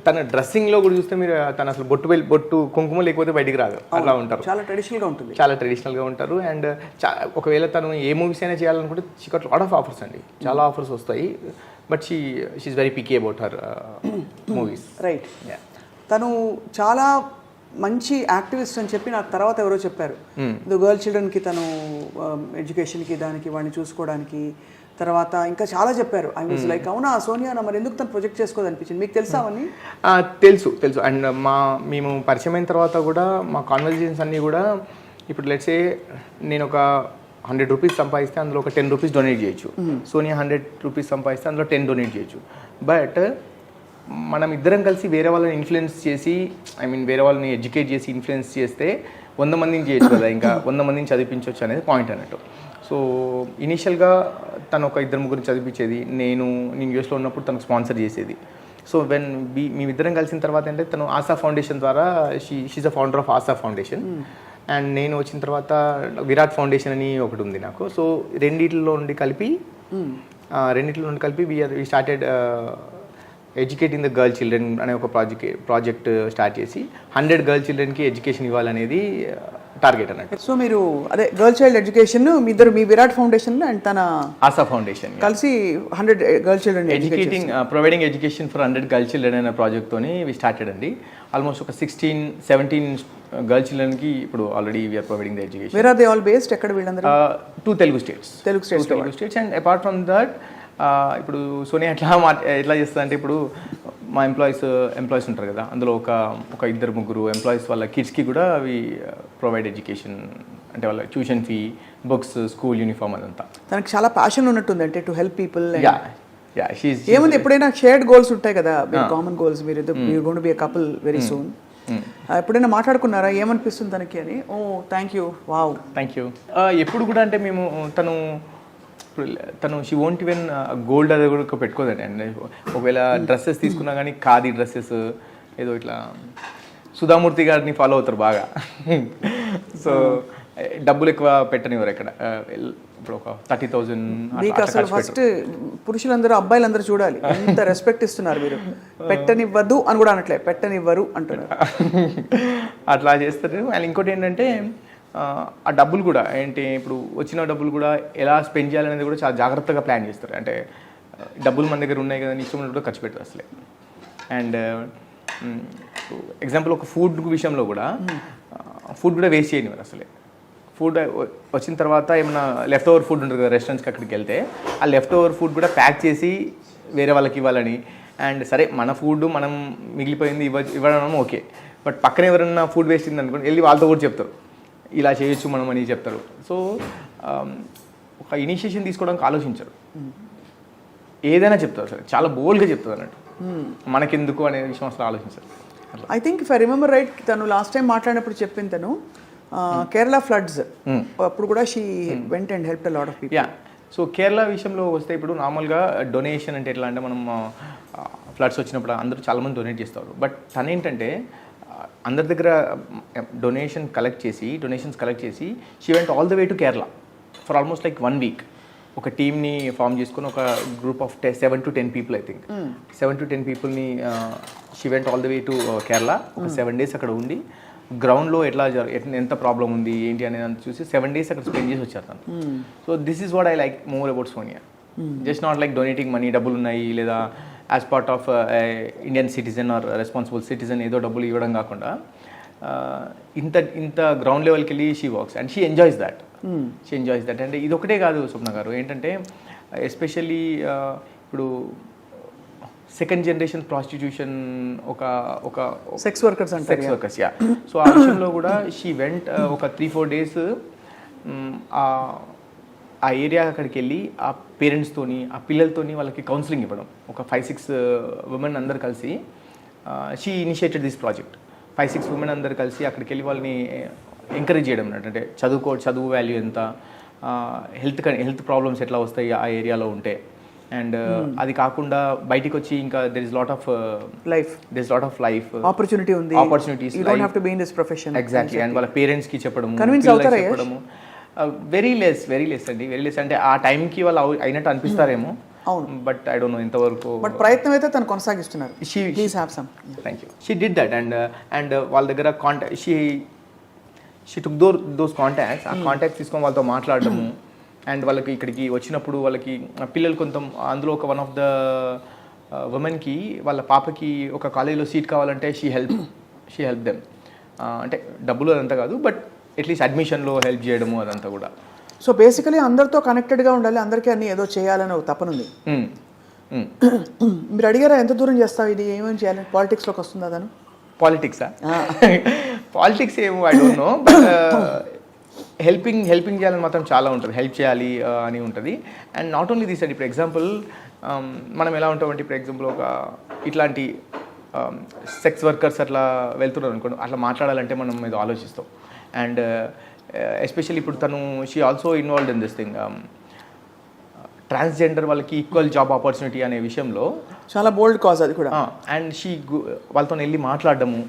తన డ్రెస్సింగ్లో కూడా చూస్తే మీరు తను అసలు బొట్టు కుంకుమ లేకపోతే బయటికి రాదు, అలా ఉంటారు. చాలా ట్రెడిషనల్గా ఉంటుంది, చాలా ట్రెడిషనల్గా ఉంటారు. అండ్ ఒకవేళ తను ఏ మూవీస్ అయినా చేయాలనుకుంటే she got lot of offers అండి, చాలా ఆఫర్స్ వస్తాయి. But she's very picky about her movies. Right. తను చాలా మంచి యాక్టివిస్ట్ అని చెప్పి నాకు తర్వాత ఎవరో చెప్పారు. గర్ల్ చిల్డ్రన్కి తను ఎడ్యుకేషన్కి దానికి వాడిని చూసుకోవడానికి తర్వాత ఇంకా చాలా చెప్పారు. ఐ వాజ్ లైక్ అవునా సోనియా, మరి ఎందుకు తను ప్రొజెక్ట్ చేసుకోదనిపించింది. మీకు తెలుసా అవన్నీ? తెలుసు. అండ్ మేము పరిచయం అయిన తర్వాత కూడా మా కాన్వర్జేషన్స్ అన్నీ కూడా, ఇప్పుడు లెట్స్ సే నేను ఒక 100 రూపీస్ సంపాదిస్తే అందులో ఒక 10 రూపీస్ డొనేట్ చేయొచ్చు. సోనియా 100 రూపీస్ సంపాదిస్తే అందులో 10 డొనేట్ చేయొచ్చు. బట్ మనం ఇద్దరం కలిసి వేరే వాళ్ళని ఇన్ఫ్లుయెన్స్ చేసి, వేరే వాళ్ళని ఎడ్యుకేట్ చేసి ఇన్ఫ్లుయెన్స్ చేస్తే 100 మందిని చేయొచ్చు కదా, ఇంకా 100 మందిని చదివించవచ్చు అనేది పాయింట్ అన్నట్టు. సో ఇనీషియల్గా తను ఒక 2-3 చదివించేది, నేను యూఎస్లో ఉన్నప్పుడు తనకు స్పాన్సర్ చేసేది. సో వెన్ మేమిద్దరం కలిసిన తర్వాత అంటే తను ఆశా ఫౌండేషన్ ద్వారా she's the founder of Asha Foundation, and నేను వచ్చిన తర్వాత విరాట్ ఫౌండేషన్ అని ఒకటి ఉంది నాకు. సో రెండిట్లో నుండి కలిపి we started educating the girl children అనే ఒక ప్రాజెక్ట్ స్టార్ట్ చేసి 100 గర్ల్ చిల్డ్రన్కి ఎడ్యుకేషన్ ఇవ్వాలనేది టార్గెట్ అన్నట్టు. సో మీరు అదే గర్ల్ చైల్డ్ ఎడ్యుకేషన్ మీ ఇద్దరు, మీ విరాట్ ఫౌండేషన్ అండ్ తన ఆశా ఫౌండేషన్ కలిసి 100 girl children providing education for 100 girl children అనే ప్రాజెక్ట్తోని వి స్టార్టెడ్ అండి. ఆల్మోస్ట్ ఒక 16-17 గర్ల్ చిల్డ్రన్కి ఇప్పుడు already we're providing the education. Where are they all based? ఎక్కడ వీళ్ళందరూ? 2 Telugu states. And apart from that ఇప్పుడు సోనియా ఎట్లా చేస్తుంది అంటే, ఇప్పుడు మా ఎంప్లాయీస్ ఉంటారు కదా, అందులో ఒక 2-3 ఎంప్లాయీస్ వాళ్ళ కిడ్స్కి కూడా అవి ప్రొవైడ్ ఎడ్యుకేషన్, అంటే వాళ్ళ tuition fee, books, school uniform అదంతా. తనకి చాలా ప్యాషన్ ఉన్నట్టుంది, అంటే టు హెల్ప్ పీపుల్. ఏముంది, ఎప్పుడైనా షేర్డ్ గోల్స్ ఉంటాయి కదా, కామన్ గోల్స్. మీరు going to be a couple very soon. ఎప్పుడైనా మాట్లాడుకున్నారా ఏమనిపిస్తుంది తనకి అని? Oh thank you, wow, thank you. ఎప్పుడు కూడా అంటే మేము తను షీ వోంట్ ఈవెన్ గోల్డ్ అది కూడా పెట్టుకోదండి. అండ్ ఒకవేళ డ్రెస్సెస్ తీసుకున్నా కానీ ఖాదీ డ్రెస్సెస్, ఏదో ఇట్లా సుధామూర్తి గారిని ఫాలో అవుతారు బాగా. సో డబ్బులు ఎక్కువ పెట్టనివ్వరు ఎక్కడ. ఇప్పుడు ఒక 30,000. మీకు అసలు ఫస్ట్ పురుషులందరూ అబ్బాయిలందరూ చూడాలి ఎంత రెస్పెక్ట్ ఇస్తున్నారు మీరు. పెట్టనివ్వద్దు అని కూడా అనట్లే, పెట్టనివ్వరు అంటున్నారు. అట్లా చేస్తారు. అండ్ ఇంకోటి ఏంటంటే ఆ డబ్బులు కూడా ఏంటి, ఇప్పుడు వచ్చిన డబ్బులు కూడా ఎలా స్పెండ్ చేయాలనేది కూడా చాలా జాగ్రత్తగా ప్లాన్ చేస్తారు. అంటే డబ్బులు మన దగ్గర ఉన్నాయి కదా, ఇష్టం కూడా ఖర్చు పెట్టారు అసలే. అండ్ ఎగ్జాంపుల్ ఒక ఫుడ్ విషయంలో కూడా ఫుడ్ కూడా వేస్ట్ చేయనివ్వరు అసలే. ఫుడ్ వచ్చిన తర్వాత ఏమైనా లెఫ్ట్ ఓవర్ ఫుడ్ ఉంటుంది కదా రెస్టారెంట్స్కి, అక్కడికి వెళ్తే ఆ లెఫ్ట్ ఓవర్ ఫుడ్ కూడా ప్యాక్ చేసి వేరే వాళ్ళకి ఇవ్వాలని. అండ్ సరే మన ఫుడ్ మనం మిగిలిపోయింది ఇవ్వడం ఓకే, బట్ పక్కన ఎవరైనా ఫుడ్ వేస్ట్ అయింది అనుకోండి, వెళ్ళి వాళ్ళతో కూడా చెప్తారు ఇలా చేయొచ్చు మనం అని చెప్తారు. సో ఒక ఇనిషియేషన్ తీసుకోవడానికి ఆలోచించరు, ఏదైనా చెప్తారు సరే, చాలా బోల్డ్గా చెప్తారు అన్నట్టు. మనకెందుకు అనే విషయం అసలు ఆలోచించారు. I think if I remember right, తను లాస్ట్ టైం మాట్లాడినప్పుడు చెప్పింది తను కేరళ ఫ్లడ్స్ అప్పుడు కూడా she went and help a lot of people. So Kerala విషయంలో వస్తే ఇప్పుడు నార్మల్గా డొనేషన్ అంటే ఎట్లా అంటే, మనం ఫ్లడ్స్ వచ్చినప్పుడు అందరూ చాలామంది డొనేట్ చేస్తారు. బట్ తను ఏంటంటే అందరి దగ్గర డొనేషన్స్ కలెక్ట్ చేసి she went all the way to Kerala for almost like 1 week. ఒక టీమ్ని ఫామ్ చేసుకుని ఒక group of 7 to 10 people I think 7 to 10 peopleని she went all the way to Kerala ఒక 7 days అక్కడ ఉండి గ్రౌండ్లో ఎంత ప్రాబ్లం ఉంది ఏంటి అనేది చూసి 7 days అక్కడ స్పెండ్ చేసి వచ్చారు తను. So this is what I like more about Sonia. Just not like donating money, డబ్బులు ఉన్నాయి లేదా as part of Indian citizen or responsible citizen ఏదో డబ్బులు ఇవ్వడం కాకుండా ఇంత గ్రౌండ్ లెవెల్కి వెళ్ళి she works and she enjoys that. అంటే ఇది ఒకటే కాదు స్వప్న గారు, ఏంటంటే ఎస్పెషల్లీ ఇప్పుడు సెకండ్ జనరేషన్ ప్రాస్టిట్యూషన్ ఒక సెక్స్ వర్కర్స్ యా. సో ఆ విషయంలో కూడా షీ వెంట్ ఒక 3-4 days ఆ ఏరియా అక్కడికి వెళ్ళి ఆ పేరెంట్స్తోని ఆ పిల్లలతోని వాళ్ళకి కౌన్సిలింగ్ ఇవ్వడం. ఒక 5-6 women అందరు కలిసి she initiated this project. 5-6 women అందరు కలిసి అక్కడికి వెళ్ళి వాళ్ళని ఎంకరేజ్ చేయడం అన్నట్టు. అంటే చదువు వాల్యూ ఎంత, హెల్త్ ప్రాబ్లమ్స్ ఎట్లా వస్తాయి ఆ ఏరియాలో ఉంటే, అండ్ అది కాకుండా బయటికి వచ్చి ఇంకా there is lot of life opportunities exactly. And వాళ్ళ పేరెంట్స్కి చెప్పడము వెరీ లెస్ అంటే ఆ టైంకి వాళ్ళు అయినట్టు అనిపిస్తారేమో, బట్ ఐ డోంట్ నో ఇంతవరకు. బట్ ప్రయత్నం అయితే తను కొనసాగిస్తున్నారు. Thank you. She did that and వాళ్ళ దగ్గర contact she took those contacts. ఆ కాంటాక్ట్స్ తీసుకొని వాళ్ళతో మాట్లాడటము అండ్ వాళ్ళకి ఇక్కడికి వచ్చినప్పుడు వాళ్ళకి పిల్లలు అందులో ఒక వన్ ఆఫ్ ద ఉమెన్కి వాళ్ళ పాపకి ఒక కాలేజీలో సీట్ కావాలంటే షీ హెల్ప్ దెమ్. అంటే డబ్బులు అదంతా కాదు, బట్ అట్లీస్ట్ అడ్మిషన్లో హెల్ప్ చేయడము అదంతా కూడా. సో బేసికలీ అందరితో కనెక్టెడ్గా ఉండాలి, అందరికీ అన్ని ఏదో చేయాలని ఒక తపనుంది. మీరు అడిగారా ఎంత దూరం చేస్తావు ఇది, ఏమేమి చేయాలి, పాలిటిక్స్లోకి వస్తుందా తను? పాలిటిక్స్ ఏమో I don't no, but helping చేయాలని మాత్రం చాలా ఉంటుంది, హెల్ప్ చేయాలి అని ఉంటుంది. అండ్ నాట్ ఓన్లీ దిస్ అండి, ఇప్పుడు ఎగ్జాంపుల్ మనం ఎలా ఉంటామంటే, ఇప్పుడు ఎగ్జాంపుల్ ఒక ఇట్లాంటి సెక్స్ వర్కర్స్ అట్లా వెళ్తున్నారు అనుకోండి, అట్లా మాట్లాడాలంటే మనం ఏదో ఆలోచిస్తాం. అండ్ ఎస్పెషల్లీ ఇప్పుడు తను she also involved in this thing, transgender వాళ్ళకి ఈక్వల్ జాబ్ ఆపర్చునిటీ అనే విషయంలో చాలా బోల్డ్ కాజ్ అది కూడా. అండ్ వాళ్ళతో వెళ్ళి మాట్లాడడము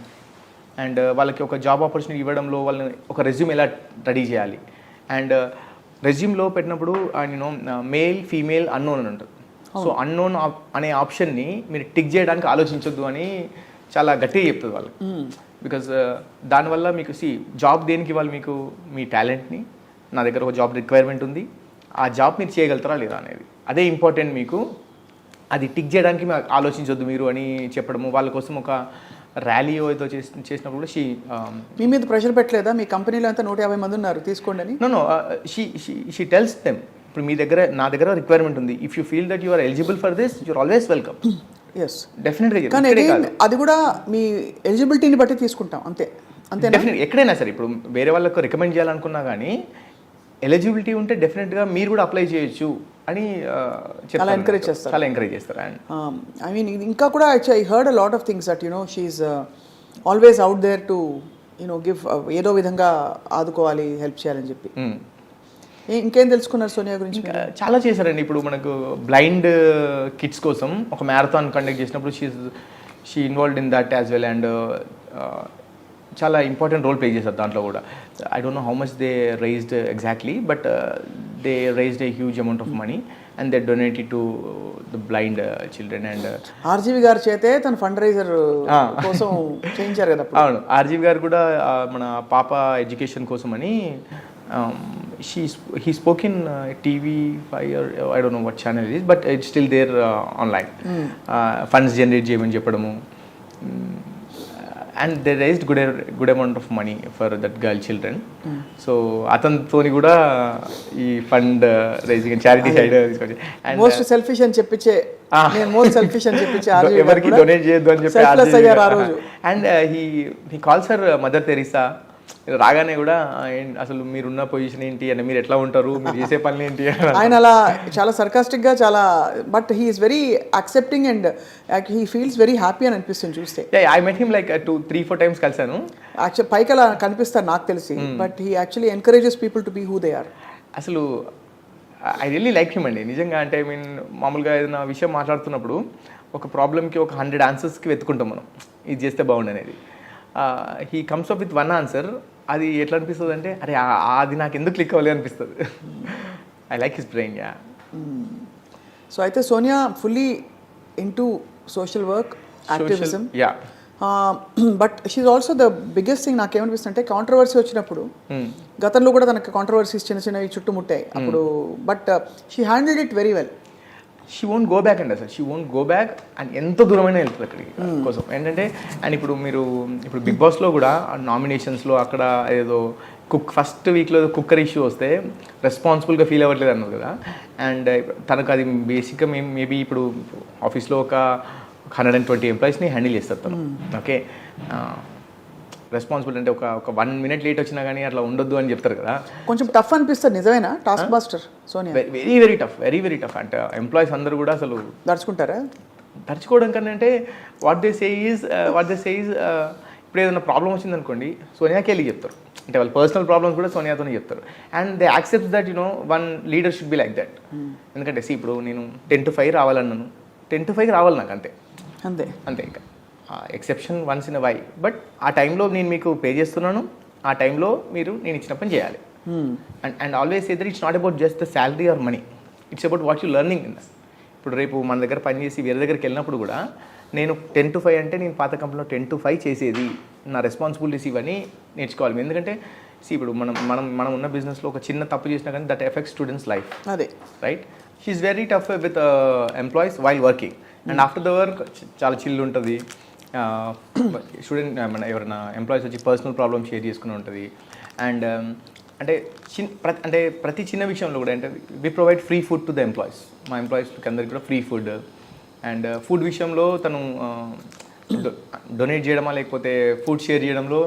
అండ్ వాళ్ళకి ఒక జాబ్ ఆపర్చునిటీ ఇవ్వడంలో వాళ్ళని ఒక రెజ్యూమ్ ఎలా రెడీ చేయాలి, అండ్ రెజ్యూమ్లో పెట్టినప్పుడు మేల్ ఫీమేల్ అన్నోన్ అని ఉంటుంది. సో అన్నోన్ అనే ఆప్షన్ని మీరు టిక్ చేయడానికి ఆలోచించొద్దు అని చాలా గట్టిగా చెప్తుంది వాళ్ళకి. బికాజ్ దానివల్ల మీకు జాబ్ దేనికి ఇవ్వాలి, మీకు మీ టాలెంట్ని, నా దగ్గర ఒక జాబ్ రిక్వైర్మెంట్ ఉంది, ఆ జాబ్ మీరు చేయగలుగుతారా లేదా అనేది, అదే ఇంపార్టెంట్ మీకు, అది టిక్ చేయడానికి ఆలోచించొద్దు మీరు అని చెప్పడము. వాళ్ళ కోసం ఒక ర్యాలీ ఏదో చేసినప్పుడు కూడా మీ మీద ప్రెషర్ పెట్టలేదా, మీ కంపెనీలో అంతా 150 మంది ఉన్నారు తీసుకోండి అని? నో షీ టెల్స్ దెమ్, ఇప్పుడు నా దగ్గర రిక్వైర్మెంట్ ఉంది, if you feel that you are eligible for this you're always welcome. డెఫినెట్గా. కానీ అది కూడా మీ ఎలిజిబిలిటీని బట్టి తీసుకుంటాం, అంతే. డెఫినెట్ ఎక్కడైనా సరే, ఇప్పుడు వేరే వాళ్ళకు రికమెండ్ చేయాలనుకున్నా కానీ ఎలిజిబిలిటీ ఉంటే డెఫినెట్గా మీరు కూడా అప్లై చేయొచ్చు అని చాలా ఎంకరేజ్ చేస్తారు. అండ్ ఐ మీన్ ఇంకా కూడా I heard a lot of things that she's always out there to give, ఏదో విధంగా ఆదుకోవాలి, హెల్ప్ చేయాలని చెప్పి. ఇంకేం తెలుసుకున్నారు సోనియా గురించి? చాలా చేశారండి. ఇప్పుడు మనకు బ్లైండ్ కిడ్స్ కోసం ఒక మ్యారథాన్ కండక్ట్ చేసినప్పుడు she involved in that as well. And చాలా ఇంపార్టెంట్ రోల్ ప్లే చేశారు దాంట్లో కూడా. I don't know how much they raised exactly, but they raised a huge amount of money and they donated to the blind children. And RGV గారి చేతే తన fund raiser కోసం చేయించారు కదా. అవును, ఆర్జీవి గారు కూడా మన పాప ఎడ్యుకేషన్ కోసం అని he spoke in TV5 or I don't know what channel it is, but it's still there online. Funds generate చేయమని చెప్పడము, and they raised good amount of money for that girl children. So అతనితోని కూడా ఈ fund raising and charity side తీసుకొచ్చి most selfish అని చెప్పించే ఎవరికి donate చేయొద్దు అని చెప్పి, and he calls her mother Teresa. రాగానే కూడా అసలు మీరున్న పొజిషన్ ఏంటి అని, మీరు ఎట్లా ఉంటారు, మీరు చేసే పనులు ఏంటి, ఆయన అలా చాలా సర్కాస్టిక్గా చాలా, but he is very accepting and he feels very happy అని అనిపిస్తుంది చూస్తే. I met him like 2-3-4 times కలిసాను. యాక్చువల్ పైకి అలా కనిపిస్తారు నాకు తెలిసి, but he actually encourages people to be who they are. అసలు ఐ రియల్లీ లైక్ హిమ్ అండి నిజంగా. అంటే ఐ మీన్ మామూలుగా ఏదైనా విషయం మాట్లాడుతున్నప్పుడు ఒక ప్రాబ్లమ్కి ఒక 100 answersకి వెతుకుంటాం మనం, ఇది చేస్తే బాగుండు అనేది. He comes up with 1 answer. అది ఎట్లా అనిపిస్తుంది అంటే, అరే అది నాకు ఎందుకు క్లిక్ అవ్వలేదు అనిపిస్తుంది. I like his brain. Yeah. So అయితే Sonia fully into social work, activism. Yeah. But she's also the biggest thing నాకేమనిపిస్తుంది అంటే కాంట్రవర్సీ వచ్చినప్పుడు గతంలో కూడా తనకి కాంట్రవర్సీస్ చిన్న చిన్నవి చుట్టుముట్టాయి అప్పుడు, but she handled it very well. She won't go back అండి అసలు, she won't go back and ఎంత దూరమైనా వెళ్తుంది అక్కడికి కోసం ఏంటంటే. అండ్ ఇప్పుడు బిగ్ బాస్లో కూడా నామినేషన్స్లో అక్కడ ఏదో ఫస్ట్ వీక్లో కుక్కర్ ఇష్యూ వస్తే రెస్పాన్సిబుల్గా ఫీల్ అవ్వట్లేదు అన్నారు కదా. అండ్ తనకు అది బేసిక్గా మేబీ ఇప్పుడు ఆఫీస్లో ఒక 120 ఎంప్లాయీస్ని హ్యాండిల్ చేస్తారు తను. ఓకే, రెస్పాన్సిబుల్ అంటే ఒక 1 minute లేట్ వచ్చినా కానీ అట్లా ఉండొద్దు అని చెప్తారు కదా. కొంచెం టఫ్ అనిపిస్తుంది నిజమేనా task master Sonia? Very tough అంటే ఎంప్లాయీస్ అందరూ కూడా అసలు నడుచుకుంటారా? తరుచుకోవడం కన్నా అంటే వాట్ దే సే ఈజ్ ఇప్పుడు ఏదైనా ప్రాబ్లం వచ్చింది అనుకోండి సోనియాకి వెళ్ళి చెప్తారు. అంటే వాళ్ళ పర్సనల్ ప్రాబ్లమ్స్ కూడా సోనియాతోనే చెప్తారు. And they accept that one leader should be like that. ఎందుకంటే ఇప్పుడు నేను 10 to 5 రావాలన్నాను, 10 to 5 రావాలి నాకు అంతే అంతే. ఇంకా exception once in a while, but ఆ టైంలో నేను మీకు పే చేస్తున్నాను, ఆ టైంలో మీరు నేను ఇచ్చిన పని చేయాలి. And always say that it's not about just the salary or money, it's about what you learning in that. ఇప్పుడు రేపు మన దగ్గర పనిచేసి వేరే దగ్గరికి వెళ్ళినప్పుడు కూడా నేను 10 to 5 అంటే నేను పాత కంపెనీలో 10 to 5 చేసేది, నా రెస్పాన్సిబిలిటీస్ ఇవన్నీ నేర్చుకోవాలి. ఎందుకంటే ఇప్పుడు మనం ఉన్న బిజినెస్లో ఒక చిన్న తప్పు చేసినా కానీ దట్ ఎఫెక్ట్స్ స్టూడెంట్స్ లైఫ్. అదే right. She's very tough with employees while working. And after the work చాలా చిల్ ఉంటుంది. స్టూడెంట్ ఎవరైనా ఎంప్లాయీస్ వచ్చి పర్సనల్ ప్రాబ్లమ్ షేర్ చేసుకుని ఉంటుంది. అండ్ అంటే ప్రతి చిన్న విషయంలో కూడా అంటే we provide free food to the employees. మా ఎంప్లాయీస్కి అందరికి కూడా ఫ్రీ ఫుడ్. అండ్ ఫుడ్ విషయంలో తను డొనేట్ చేయడమా లేకపోతే ఫుడ్ షేర్ చేయడంలో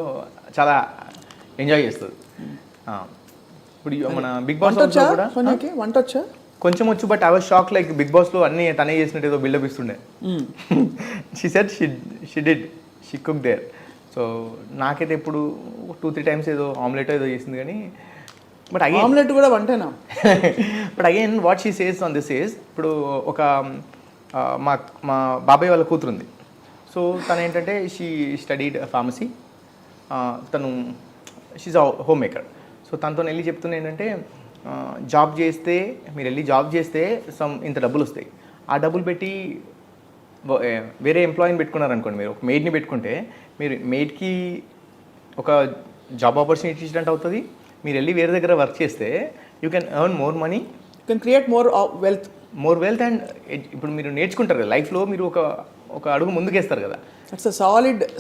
చాలా ఎంజాయ్ చేస్తుంది. ఇప్పుడు మన బిగ్ బాస్ కూడా వంట వచ్చా కొంచెం వచ్చు, but I was shock like Bigg బాస్లో అన్నీ తనే చేసినట్టు ఏదో బిల్డప్ ఇస్తుండే. She said she cook there. So నాకైతే ఇప్పుడు 2-3 times ఏదో ఆమ్లెట్ ఏదో చేసింది కానీ బట్ అగైన్ ఆమ్లెట్ కూడా వంటేనా. But again what she says on this is ఇప్పుడు ఒక మా బాబాయ్ వాళ్ళ కూతురు ఉంది. సో తను ఏంటంటే షీ స్టడీడ్ ఫార్మసీ. తను షీజ్ హోమ్ మేకర్. సో తనతో వెళ్ళి చెప్తున్నా ఏంటంటే జాబ్ చేస్తే మీరు వెళ్ళి జాబ్ చేస్తే ఇంత డబ్బులు వస్తాయి. ఆ డబ్బులు పెట్టి వేరే ఎంప్లాయీని పెట్టుకున్నారనుకోండి, మీరు ఒక మెయిడ్ని పెట్టుకుంటే మీరు మెయిడ్కి ఒక జాబ్ ఆపర్చునిటీ ఇచ్చినట్టు అవుతుంది. మీరు వెళ్ళి వేరే దగ్గర వర్క్ చేస్తే you can earn more money, you can create more wealth. And ఇప్పుడు మీరు నేర్చుకుంటారు కదా లైఫ్లో, మీరు ఒక అడుగు ముందుకేస్తారు కదా. It's a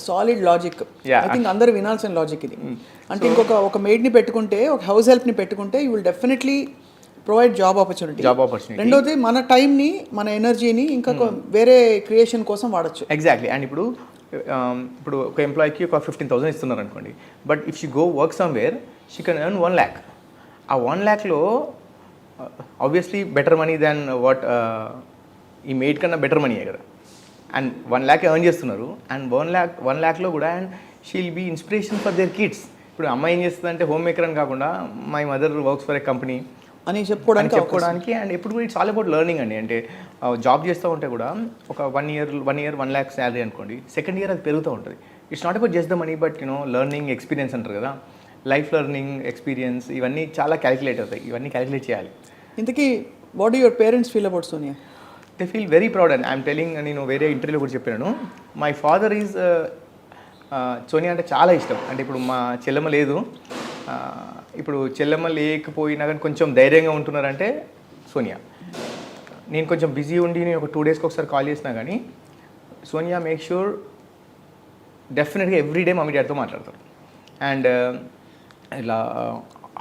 solid logic. I think అందరూ వినాల్సిన లాజిక్ ఇది. అంటే ఒక మెయిడ్ని పెట్టుకుంటే, ఒక హౌస్ హెల్ప్ని పెట్టుకుంటే you will definitely provide job opportunity. రెండోది మన టైంని, మన ఎనర్జీని ఇంకా వేరే క్రియేషన్ కోసం వాడచ్చు. ఎగ్జాక్ట్లీ. అండ్ ఇప్పుడు ఒక ఎంప్లాయీకి ఒక 15,000 ఇస్తున్నారు అనుకోండి, but if she go work somewhere she can earn 1 lakh. ఆ 1 lakhలో obviously better money than what ఈ మెయిడ్ కన్నా బెటర్ మనీయే కదా. అండ్ 1 lakh ఎర్న్ చేస్తున్నారు. అండ్ 1 lakhలో కూడా and she will be inspiration for their kids. ఇప్పుడు అమ్మాయి ఏం చేస్తుంది అంటే హోమ్ మేకర్ అని కాకుండా my mother works for a company అని చెప్పుకోవడానికి. అండ్ ఎప్పుడు కూడా ఇట్స్ ఆల్ అబౌట్ లెర్నింగ్ అండి. అంటే జాబ్ చేస్తూ ఉంటే కూడా ఒక 1 year 1 lakh శాలరీ అనుకోండి, సెకండ్ ఇయర్ అది పెరుగుతూ ఉంటుంది. It's not about just the money, but learning experience అంటారు కదా, లైఫ్ లెర్నింగ్ ఎక్స్పీరియన్స్ ఇవన్నీ చాలా క్యాలిక్యులేట్ అవుతాయి. ఇవన్నీ క్యాలిక్యులేట్ చేయాలి. ఇంతకీ what do your parents feel about Sonia? They feel very proud. And I'm telling, నేను వేరే ఇంటర్వ్యూలో కూడా చెప్పాను, మై ఫాదర్ ఈజ్ సోనియా అంటే చాలా ఇష్టం. అంటే ఇప్పుడు మా చెల్లెమ్మ లేదు, ఇప్పుడు చెల్లెమ్మ లేకపోయినా కానీ కొంచెం ధైర్యంగా ఉంటున్నారంటే సోనియా. నేను కొంచెం బిజీ ఉండి నేను ఒక 2 daysకి ఒకసారి కాల్ చేసినా కానీ సోనియా మేక్ ష్యూర్ డెఫినెట్గా ఎవ్రీడే మమ్మీ డాడీతో మాట్లాడతారు. అండ్ ఇలా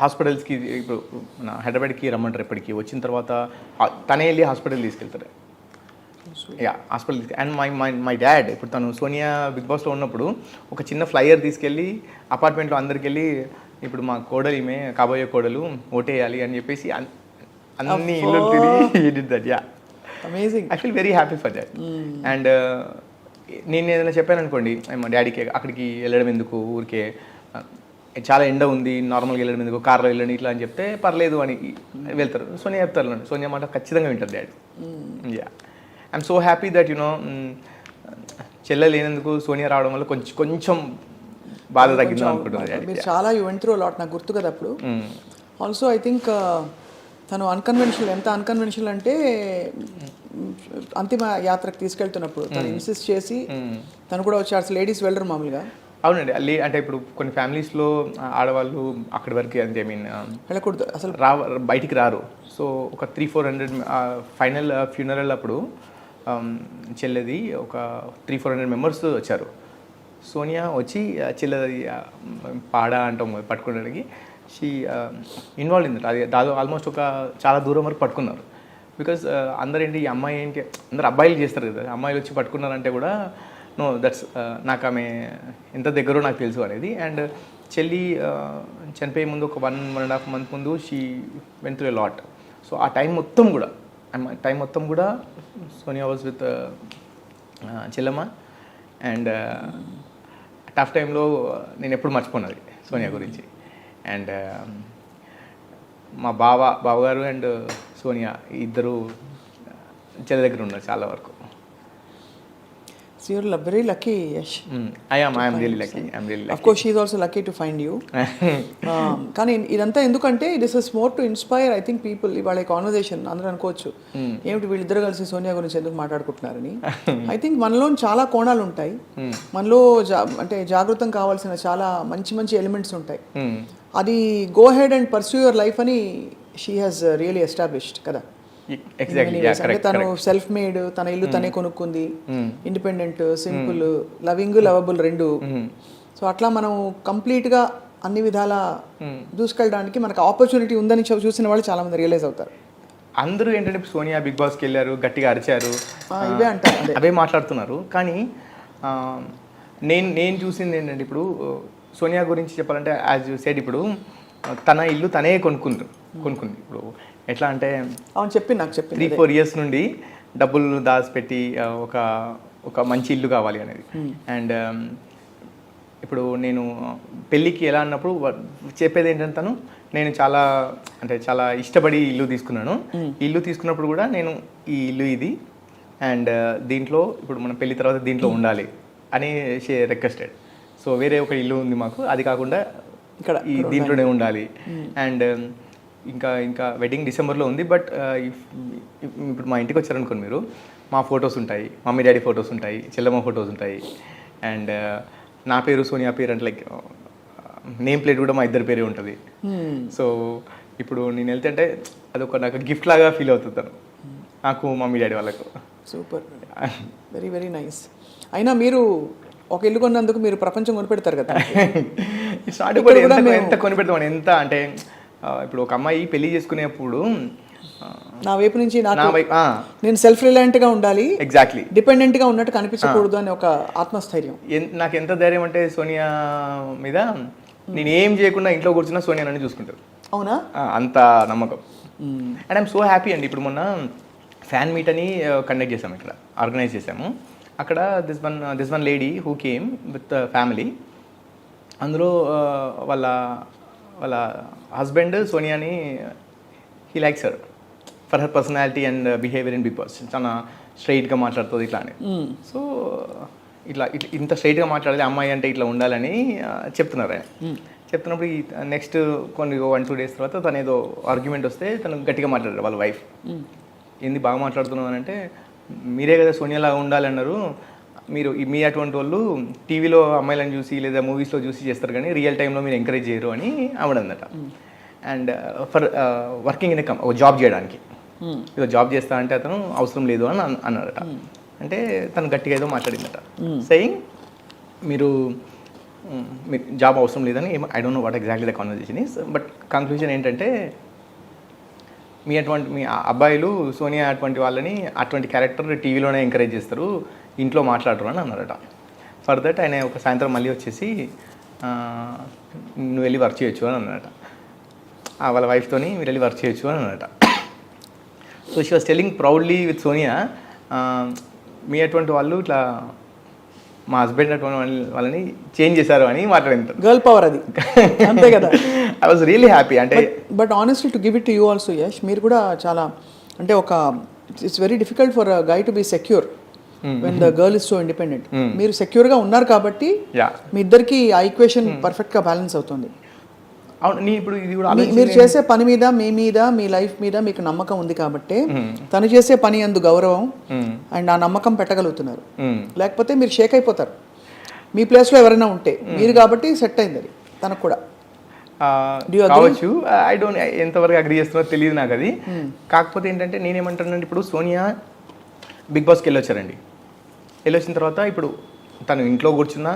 హాస్పిటల్స్కి ఇప్పుడు మన హైదరాబాద్కి రమ్మంటారు, ఎప్పటికీ వచ్చిన తర్వాత తనే వెళ్ళి హాస్పిటల్ తీసుకెళ్తారు. హాస్పిటల్ అండ్ మై డాడ్ ఇప్పుడు తను సోనియా బిగ్ బాస్లో ఉన్నప్పుడు ఒక చిన్న ఫ్లైయర్ తీసుకెళ్ళి అపార్ట్మెంట్లో అందరికి వెళ్ళి ఇప్పుడు మా కోడలు ఈమె కాబోయే కోడలు ఓటేయాలి అని చెప్పేసి అన్ని ఇల్లు తిరిగి did that. Yeah, amazing. I feel very happy for that. And నేను ఏదైనా చెప్పాను అనుకోండి, మా డాడీకి అక్కడికి వెళ్ళడం ఎందుకు, ఊరికే చాలా ఎండ ఉంది, నార్మల్గా వెళ్ళడం ఎందుకు, కార్లో వెళ్ళండి ఇట్లా అని చెప్తే పర్లేదు అని వెళ్తారు. సోనియా చెప్తారు, సోనియా మాట ఖచ్చితంగా వింటారు daddy. Yeah, I'm so happy that చెల్లె లేనందుకు సోనియా రావడం వల్ల కొంచెం బాధ తగ్గింది అనుకుంటున్నాను. మీరు చాలా యూ వెంట్ త్రూ లాట్, నాకు గుర్తు కదా అప్పుడు. ఆల్సో ఐ థింక్ తను అన్కన్వెన్షనల్, ఎంత అన్కన్వెన్షనల్ అంటే అంతిమ యాత్రకు తీసుకెళ్తున్నప్పుడు తను ఇన్సిస్ట్ చేసి తను కూడా వచ్చి అసలు లేడీస్ వెళ్ళరు మామూలుగా. అవునండి, అంటే ఇప్పుడు కొన్ని ఫ్యామిలీస్లో ఆడవాళ్ళు అక్కడి వరకు అంటే ఐ మీన్ వెళ్ళకూడదు అసలు, బయటికి రారు. సో ఒక 300-400 ఫైనల్ ఫ్యూనరల్ అప్పుడు చెల్లెది ఒక 300-400 మెంబర్స్ వచ్చారు. సోనియా వచ్చి చెల్లెది పాడ అంటాం పట్టుకోవడానికి షీ ఇన్వాల్వ్ ఇన్ దట్. అది దాదాపు ఆల్మోస్ట్ ఒక చాలా దూరం వరకు పట్టుకున్నారు. బికాజ్ అందరు ఏంటి, ఈ అమ్మాయి ఏంటి, అందరు అబ్బాయిలు చేస్తారు కదా, అమ్మాయిలు వచ్చి పట్టుకున్నారంటే కూడా నో దట్స్ నాకు ఆమె ఎంత దగ్గరో నాకు తెలుసు అనేది. అండ్ చెల్లి చనిపోయే ముందు ఒక 1.5 month ముందు she went through a lot. So ఆ టైం మొత్తం కూడా Sonia was with Chellamma. And tough టైంలో నేను ఎప్పుడు మర్చిపోయినది సోనియా గురించి. అండ్ మా బావగారు అండ్ సోనియా ఇద్దరు చెల్లి దగ్గర ఉన్నారు చాలా వరకు. So you're very lucky, Yash. I am really lucky. I'm really lucky. Of course, she is also lucky to find you. కానీ ఇదంతా ఎందుకంటే this is more to inspire I think people. ఇవాళ కాన్వర్సేషన్ అందరూ అనుకోవచ్చు ఏమిటి వీళ్ళిద్దరు కలిసి సోనియా గురించి ఎందుకు మాట్లాడుకుంటున్నారని. ఐ థింక్ మనలో చాలా కోణాలు ఉంటాయి, మనలో అంటే జాగృతం కావాల్సిన చాలా మంచి మంచి ఎలిమెంట్స్ ఉంటాయి. అది go head and pursue your life అని షీ హాజ్ రియలీ ఎస్టాబ్లిష్డ్ కదా. అంటే తను సెల్ఫ్ మేడ్, తన ఇల్లు తనే కొనుక్కుంది, ఇండిపెండెంట్, సింపుల్, లవింగ్, లవబుల్ రెండు. సో అట్లా మనం కంప్లీట్ గా అన్ని విధాల దూసుకెళ్ళడానికి మనకు ఆపర్చునిటీ ఉందని చూసిన వాళ్ళు చాలా మంది రియలైజ్ అవుతారు. అందరూ ఏంటంటే సోనియా బిగ్ బాస్కి వెళ్ళారు, గట్టిగా అరిచారు, ఇవే అంటారు, అవే మాట్లాడుతున్నారు. కానీ నేను చూసింది ఏంటంటే ఇప్పుడు సోనియా గురించి చెప్పాలంటే యాజ్ యూ సెడ్, ఇప్పుడు తన ఇల్లు తనే కొనుక్కుంది. ఇప్పుడు ఎట్లా అంటే అవును నాకు చెప్పి 3-4 years నుండి డబ్బులు దాచిపెట్టి ఒక మంచి ఇల్లు కావాలి అనేది. అండ్ ఇప్పుడు నేను పెళ్ళికి ఎలా అన్నప్పుడు చెప్పేది ఏంటంటే నేను చాలా ఇష్టపడి ఇల్లు తీసుకున్నాను. ఇల్లు తీసుకున్నప్పుడు కూడా నేను ఈ ఇల్లు ఇది అండ్ దీంట్లో ఇప్పుడు మన పెళ్లి తర్వాత దీంట్లో ఉండాలి అని రిక్వెస్టెడ్. సో వేరే ఒక ఇల్లు ఉంది మాకు, అది కాకుండా ఇక్కడ ఈ దీంట్లోనే ఉండాలి. అండ్ ఇంకా వెడ్డింగ్ డిసెంబర్లో ఉంది. బట్ ఇప్పుడు మా ఇంటికి వచ్చారనుకోండి మీరు, మా ఫొటోస్ ఉంటాయి, మమ్మీ డాడీ ఫొటోస్ ఉంటాయి, చెల్లెమ్మ ఫొటోస్ ఉంటాయి. అండ్ నా పేరు సోనియా పేరు అంటే లైక్ నేమ్ ప్లేట్ కూడా మా ఇద్దరి పేరే ఉంటుంది. సో ఇప్పుడు నేను వెళ్తే అంటే అదొక నాకు గిఫ్ట్ లాగా ఫీల్ అవుతుంది నాకు, మమ్మీ డాడీ వాళ్ళకు. Super, very very nice. అయినా మీరు ఒక ఇల్లు కొన్నందుకు మీరు ప్రపంచం కొనిపెడతారు కదా. ఎంత కొనిపెడతాం, ఎంత అంటే ఇప్పుడు ఒక అమ్మాయి పెళ్లి చేసుకునేప్పుడు నా వైపు నుంచి నేను సెల్ఫ్ రిలయంట్ గా ఉండాలి, ఎగ్జాక్ట్లీ డిపెండెంట్ గా ఉన్నట్టు కనిపించకూడదు అని ఒక ఆత్మస్థైర్యం. నాకు ఎంత ధైర్యం అంటే సోనియా మీద నేను ఏం చేయకుండా ఇంట్లో కూర్చున్నా సోనియా నన్ను చూసుకుంటారు. అవునా, అంత నమ్మకం. అండ్ ఐఎమ్ సో హ్యాపీ అండి. ఇప్పుడు మొన్న ఫ్యాన్ మీట్ అని కండక్ట్ చేసాము, ఇక్కడ ఆర్గనైజ్ చేసాము. అక్కడ this one lady who came with family. అందులో వాళ్ళ హస్బెండ్ సోనియాని he likes her for her personality and behaviour in Big Boss. చాలా స్ట్రైట్గా మాట్లాడుతుంది ఇట్లా అని. సో ఇంత స్ట్రైట్గా మాట్లాడాలి అమ్మాయి అంటే ఇట్లా ఉండాలని చెప్తున్నారు ఆయన. చెప్తున్నప్పుడు నెక్స్ట్ కొన్ని 1-2 days తర్వాత తను ఏదో ఆర్గ్యుమెంట్ వస్తే తను గట్టిగా మాట్లాడారు వాళ్ళ వైఫ్. ఏంది బాగా మాట్లాడుతున్నావు అని అంటే, మీరే కదా సోనియాలాగా ఉండాలన్నారు, మీరు మీ అటువంటి వాళ్ళు టీవీలో అమ్మాయిలను చూసి లేదా మూవీస్లో చూసి చేస్తారు కానీ రియల్ టైంలో మీరు ఎంకరేజ్ చేయరు అని ఆవిడందట. అండ్ ఫర్ వర్కింగ్ ఇన్ ఒక జాబ్ చేయడానికి, ఏదో జాబ్ చేస్తా అంటే అతను అవసరం లేదు అని అన్నాడట. అంటే తను గట్టిగా ఏదో మాట్లాడిందట, సెయింగ్ మీరు జాబ్ అవసరం లేదని. I don't know what exactly the conversation is, but conclusion ఏంటంటే మీ అబ్బాయిలు సోనియా అటువంటి వాళ్ళని అటువంటి క్యారెక్టర్ టీవీలోనే ఎంకరేజ్ చేస్తారు, ఇంట్లో మాట్లాడరు అని అన్నారట. ఫర్ దట్ ఆయన ఒక సాయంత్రం మళ్ళీ వచ్చేసి నువ్వు వెళ్ళి వర్క్ చేయొచ్చు అని అన్నారట. వాళ్ళ వైఫ్తోని మీరు వెళ్ళి వర్క్ చేయొచ్చు అని అన్నారట. So she was telling proudly with Sonia, మీ అటువంటి వాళ్ళు ఇట్లా మా హస్బెండ్ అటువంటి వాళ్ళని చేంజ్ చేశారు అని మాట్లాడింది. గర్ల్ పవర్ అది, అంతే కదా. I was really happy. అంటే but honestly to give it to you also Yash, మీరు కూడా చాలా అంటే it's very difficult for a guy to be secure when the girl is so independent. మీరు సెక్యూర్ గా ఉన్నారు కాబట్టి మీ ఇద్దరికి ఆ ఈక్వేషన్ పర్ఫెక్ట్ గా బ్యాలెన్స్ అవుతుంది. అవును నీ ఇప్పుడు ఇది కూడా మీరు చేసే పని మీద మీ లైఫ్ మీద మీకు నమ్మకం ఉంది కాబట్టి తను చేసే పని అందు గౌరవం అండ్ ఆ నమ్మకం పెట్టగలుగుతున్నారు. లేకపోతే మీరు షేక్ అయిపోతారు మీ ప్లేస్లో ఎవరైనా ఉంటే. మీరు కాబట్టి సెట్ అయింది అది తనకు కూడా కావచ్చు. ఐ డోంట్ ఎంతవరకు అగ్రీ చేస్తున్నారో తెలియదు నాకు అది. కాకపోతే ఏంటంటే నేనేమంటానంటే ఇప్పుడు సోనియా బిగ్ బాస్కి వెళ్ళొచ్చారండి. వెళ్ళొచ్చిన తర్వాత ఇప్పుడు తను ఇంట్లో కూర్చున్నా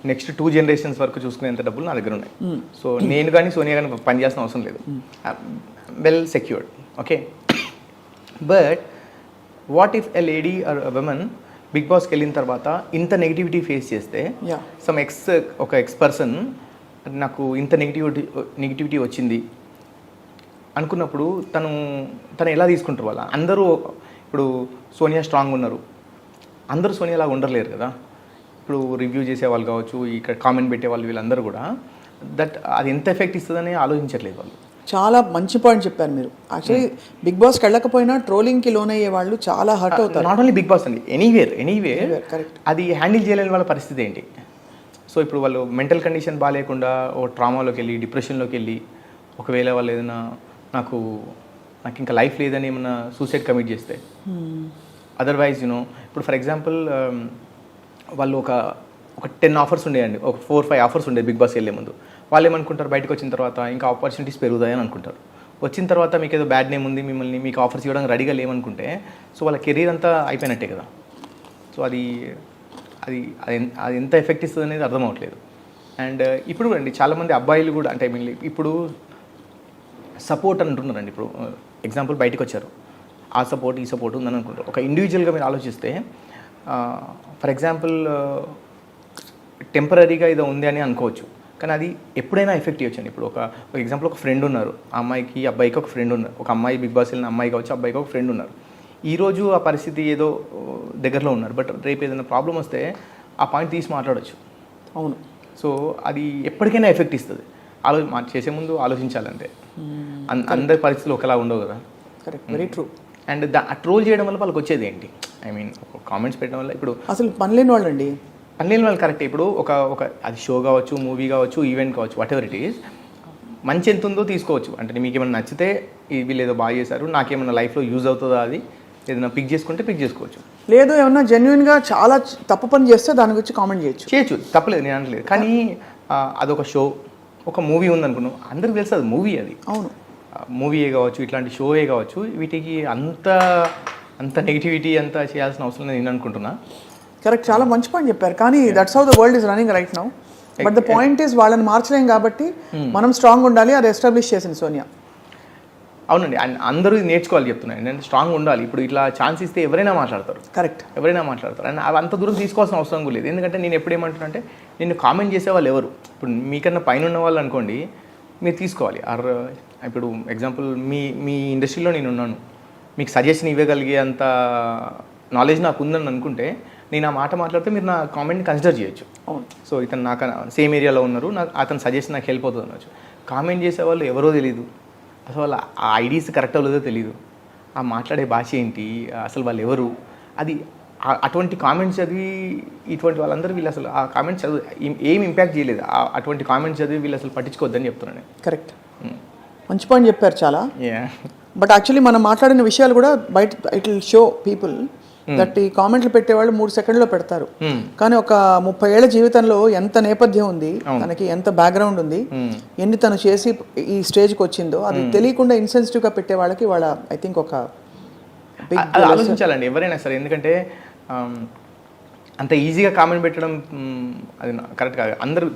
నెక్స్ట్ 2 generations వరకు చూసుకునేంత డబ్బులు నా దగ్గర ఉన్నాయి. సో నేను కానీ సోనియా కానీ పని చేయాల్సిన అవసరం లేదు. Well secured. Okay, but what if a lady or women Bigg బాస్కి వెళ్ళిన తర్వాత ఇంత నెగిటివిటీ ఫేస్ చేస్తే ఒక ఎక్స్ పర్సన్ నాకు ఇంత నెగిటివిటీ వచ్చింది అనుకున్నప్పుడు తను ఎలా తీసుకుంటారు వాళ్ళ అందరూ. ఇప్పుడు సోనియా స్ట్రాంగ్ ఉన్నారు, అందరూ సోనియా లాగా ఉండలేరు కదా. ఇప్పుడు రివ్యూ చేసే వాళ్ళు కావచ్చు, ఇక్కడ కామెంట్ పెట్టే వాళ్ళు వీళ్ళందరూ కూడా అది ఎంత ఎఫెక్ట్ ఇస్తుందని ఆలోచించట్లేదు వాళ్ళు. చాలా మంచి పాయింట్ చెప్పారు మీరు. యాక్చువల్లీ బిగ్ బాస్కి వెళ్ళకపోయినా ట్రోలింగ్కి లోనయ్యే వాళ్ళు చాలా హర్ట్ అవుతారు. నాట్ ఓన్లీ బిగ్ బాస్ అండి, ఎనీవేర్ అది హ్యాండిల్ చేయలేని వాళ్ళ పరిస్థితి ఏంటి. సో ఇప్పుడు వాళ్ళు మెంటల్ కండిషన్ బాగాలేకుండా ఓ ట్రామాలోకి వెళ్ళి డిప్రెషన్లోకి వెళ్ళి ఒకవేళ వాళ్ళు ఏదైనా నాకు ఇంకా లైఫ్ లేదని ఏమన్నా సూసైడ్ కమిట్ చేస్తే, అదర్వైజ్ ఇప్పుడు ఫర్ ఎగ్జాంపుల్ వాళ్ళు ఒక 10 ఆఫర్స్ ఉండేయండి, ఒక 4-5 ఆఫర్స్ ఉండేది బిగ్ బాస్ వెళ్ళే ముందు. వాళ్ళు ఏమనుకుంటారు, బయటకు వచ్చిన తర్వాత ఇంకా ఆపర్చునిటీస్ పెరుగుతాయని అనుకుంటారు. వచ్చిన తర్వాత మీకు ఏదో బ్యాడ్ నేమ్ ఉంది, మీకు ఆఫర్స్ ఇవ్వడానికి రెడీగా లేవనుకుంటే సో వాళ్ళ కెరీర్ అంతా అయిపోయినట్టే కదా. సో అది ఎంత ఎఫెక్ట్ ఇస్తుంది అనేది అర్థం అవ్వట్లేదు. అండ్ ఇప్పుడు అండి చాలామంది అబ్బాయిలు కూడా అంటే ఇప్పుడు సపోర్ట్ అంటున్నారండి. ఇప్పుడు ఎగ్జాంపుల్ బయటకు వచ్చారు, ఆ సపోర్ట్ ఈ సపోర్ట్ ఉందని అనుకుంటారు. ఒక ఇండివిజువల్గా మీరు ఆలోచిస్తే ఫర్ ఎగ్జాంపుల్ టెంపరీగా ఇది ఉంది అని అనుకోవచ్చు, కానీ అది ఎప్పుడైనా ఎఫెక్ట్ ఇవ్వచ్చండి. ఇప్పుడు ఒక ఎగ్జాంపుల్ ఒక ఫ్రెండ్ ఉన్నారు, ఆ అమ్మాయికి అబ్బాయికి ఒక ఫ్రెండ్ ఉన్నారు. ఒక అమ్మాయి బిగ్ బాస్ వెళ్ళిన అమ్మాయి కావచ్చు, అబ్బాయికి ఒక ఫ్రెండ్ ఉన్నారు. ఈరోజు ఆ పరిస్థితి ఏదో దగ్గరలో ఉన్నారు, బట్ రేపు ఏదైనా ప్రాబ్లం వస్తే ఆ పాయింట్ తీసి మాట్లాడవచ్చు. అవును. సో అది ఎప్పటికైనా ఎఫెక్ట్ ఇస్తుంది. చేసే ముందు ఆలోచించాలంటే అందరి పరిస్థితులు ఒకలా ఉండవు కదా. Correct, very true. And troll చేయడం వల్ల వాళ్ళకి వచ్చేది ఏంటి, కామెంట్స్ పెట్టడం వల్ల ఇప్పుడు అసలు పనిలేని వాళ్ళండి. పనిలేని వాళ్ళు కరెక్ట్. ఇప్పుడు ఒక అది షో కావచ్చు, మూవీ కావచ్చు, ఈవెంట్ కావచ్చు, వాట్ ఎవర్ ఇట్ ఈస్, మంచి ఎంత ఉందో తీసుకోవచ్చు. అంటే మీకు ఏమైనా నచ్చితే వీళ్ళు ఏదో బాగా చేశారు, నాకేమైనా లైఫ్లో యూజ్ అవుతుందా, అది ఏదైనా పిక్ చేసుకుంటే పిక్ చేసుకోవచ్చు. లేదు ఏమన్నా జెన్యున్గా చాలా తప్పు పని చేస్తే దాని గురించి కామెంట్ చేయొచ్చు, తప్పలేదు, నేను అనట్లేదు. కానీ అదొక షో, ఒక మూవీ ఉందనుకున్నాం, అందరికి తెలుసు అది మూవీ. అది అవును, మూవీయే కావచ్చు, ఇట్లాంటి షోయే కావచ్చు, వీటికి అంత నెగిటివిటీ అంతా చేయాల్సిన అవసరం నేను అనుకుంటున్నా. కరెక్ట్, చాలా మంచి పాయింట్ చెప్పారు. కానీ that's how the world is running right now. But the point is వాళ్ళని మార్చలేం కాబట్టి మనం స్ట్రాంగ్ ఉండాలి. అది ఎస్టాబ్లిష్ చేసింది సోనియా. అవునండి, అండ్ అందరూ ఇది నేర్చుకోవాలి చెప్తున్నాను నేను. స్ట్రాంగ్ ఉండాలి. ఇప్పుడు ఇట్లా ఛాన్స్ ఇస్తే ఎవరైనా మాట్లాడతారు. కరెక్ట్, ఎవరైనా మాట్లాడతారు. అండ్ అవి అంత దూరం తీసుకోవాల్సిన అవసరం కూడా లేదు. ఎందుకంటే నేను ఎప్పుడు ఏమంటున్నా అంటే, నిన్ను కామెంట్ చేసే వాళ్ళు ఎవరు, ఇప్పుడు మీకన్నా పైన ఉన్న వాళ్ళు అనుకోండి, మీరు తీసుకోవాలి. ఇప్పుడు ఎగ్జాంపుల్ మీ ఇండస్ట్రీలో నేను ఉన్నాను, మీకు సజెషన్ ఇవ్వగలిగే అంత నాలెడ్జ్ నాకు ఉందని అనుకుంటే నేను ఆ మాట మాట్లాడితే మీరు నా కామెంట్ని కన్సిడర్ చేయొచ్చు. అవును. సో ఇతను నాకు సేమ్ ఏరియాలో ఉన్నారు, అతని సజెషన్ నాకు హెల్ప్ అవుతుంది అనొచ్చు. కామెంట్ చేసే వాళ్ళు ఎవరో తెలియదు, అసలు వాళ్ళ ఆ ఐడీస్ కరెక్ట్ అవ్వలేదో తెలియదు, ఆ మాట్లాడే భాష ఏంటి, అసలు వాళ్ళు ఎవరు, అది అటువంటి కామెంట్స్ చదివి ఇటువంటి వాళ్ళందరూ వీళ్ళు అసలు ఆ కామెంట్స్ చదివి ఏం ఇంపాక్ట్ చేయలేదు. అటువంటి కామెంట్స్ చదివి వీళ్ళు అసలు పట్టించుకోవద్దని చెప్తున్నాను. కరెక్ట్, మంచి పాయింట్ చెప్పారు చాలా. బట్ యాక్చువల్లీ మనం మాట్లాడిన విషయాలు కూడా బయట it will show people that ఈ కామెంట్లు పెట్టేవాళ్ళు 3 సెకండ్లో పెడతారు. కానీ ఒక 30 ఏళ్ల జీవితంలో ఎంత నేపథ్యం ఉంది, తనకి ఎంత బ్యాక్గ్రౌండ్ ఉంది, ఎన్ని తను చేసి ఈ స్టేజ్కి వచ్చిందో అది తెలియకుండా ఇన్సెన్సిటివ్గా పెట్టే వాళ్ళకి వాళ్ళ ఐ థింక్ ఒక ఆలోచించాలండి ఎవరైనా సరే. ఎందుకంటే అంత ఈజీగా కామెంట్ పెట్టడం అది కరెక్ట్ కాదు. అందరూ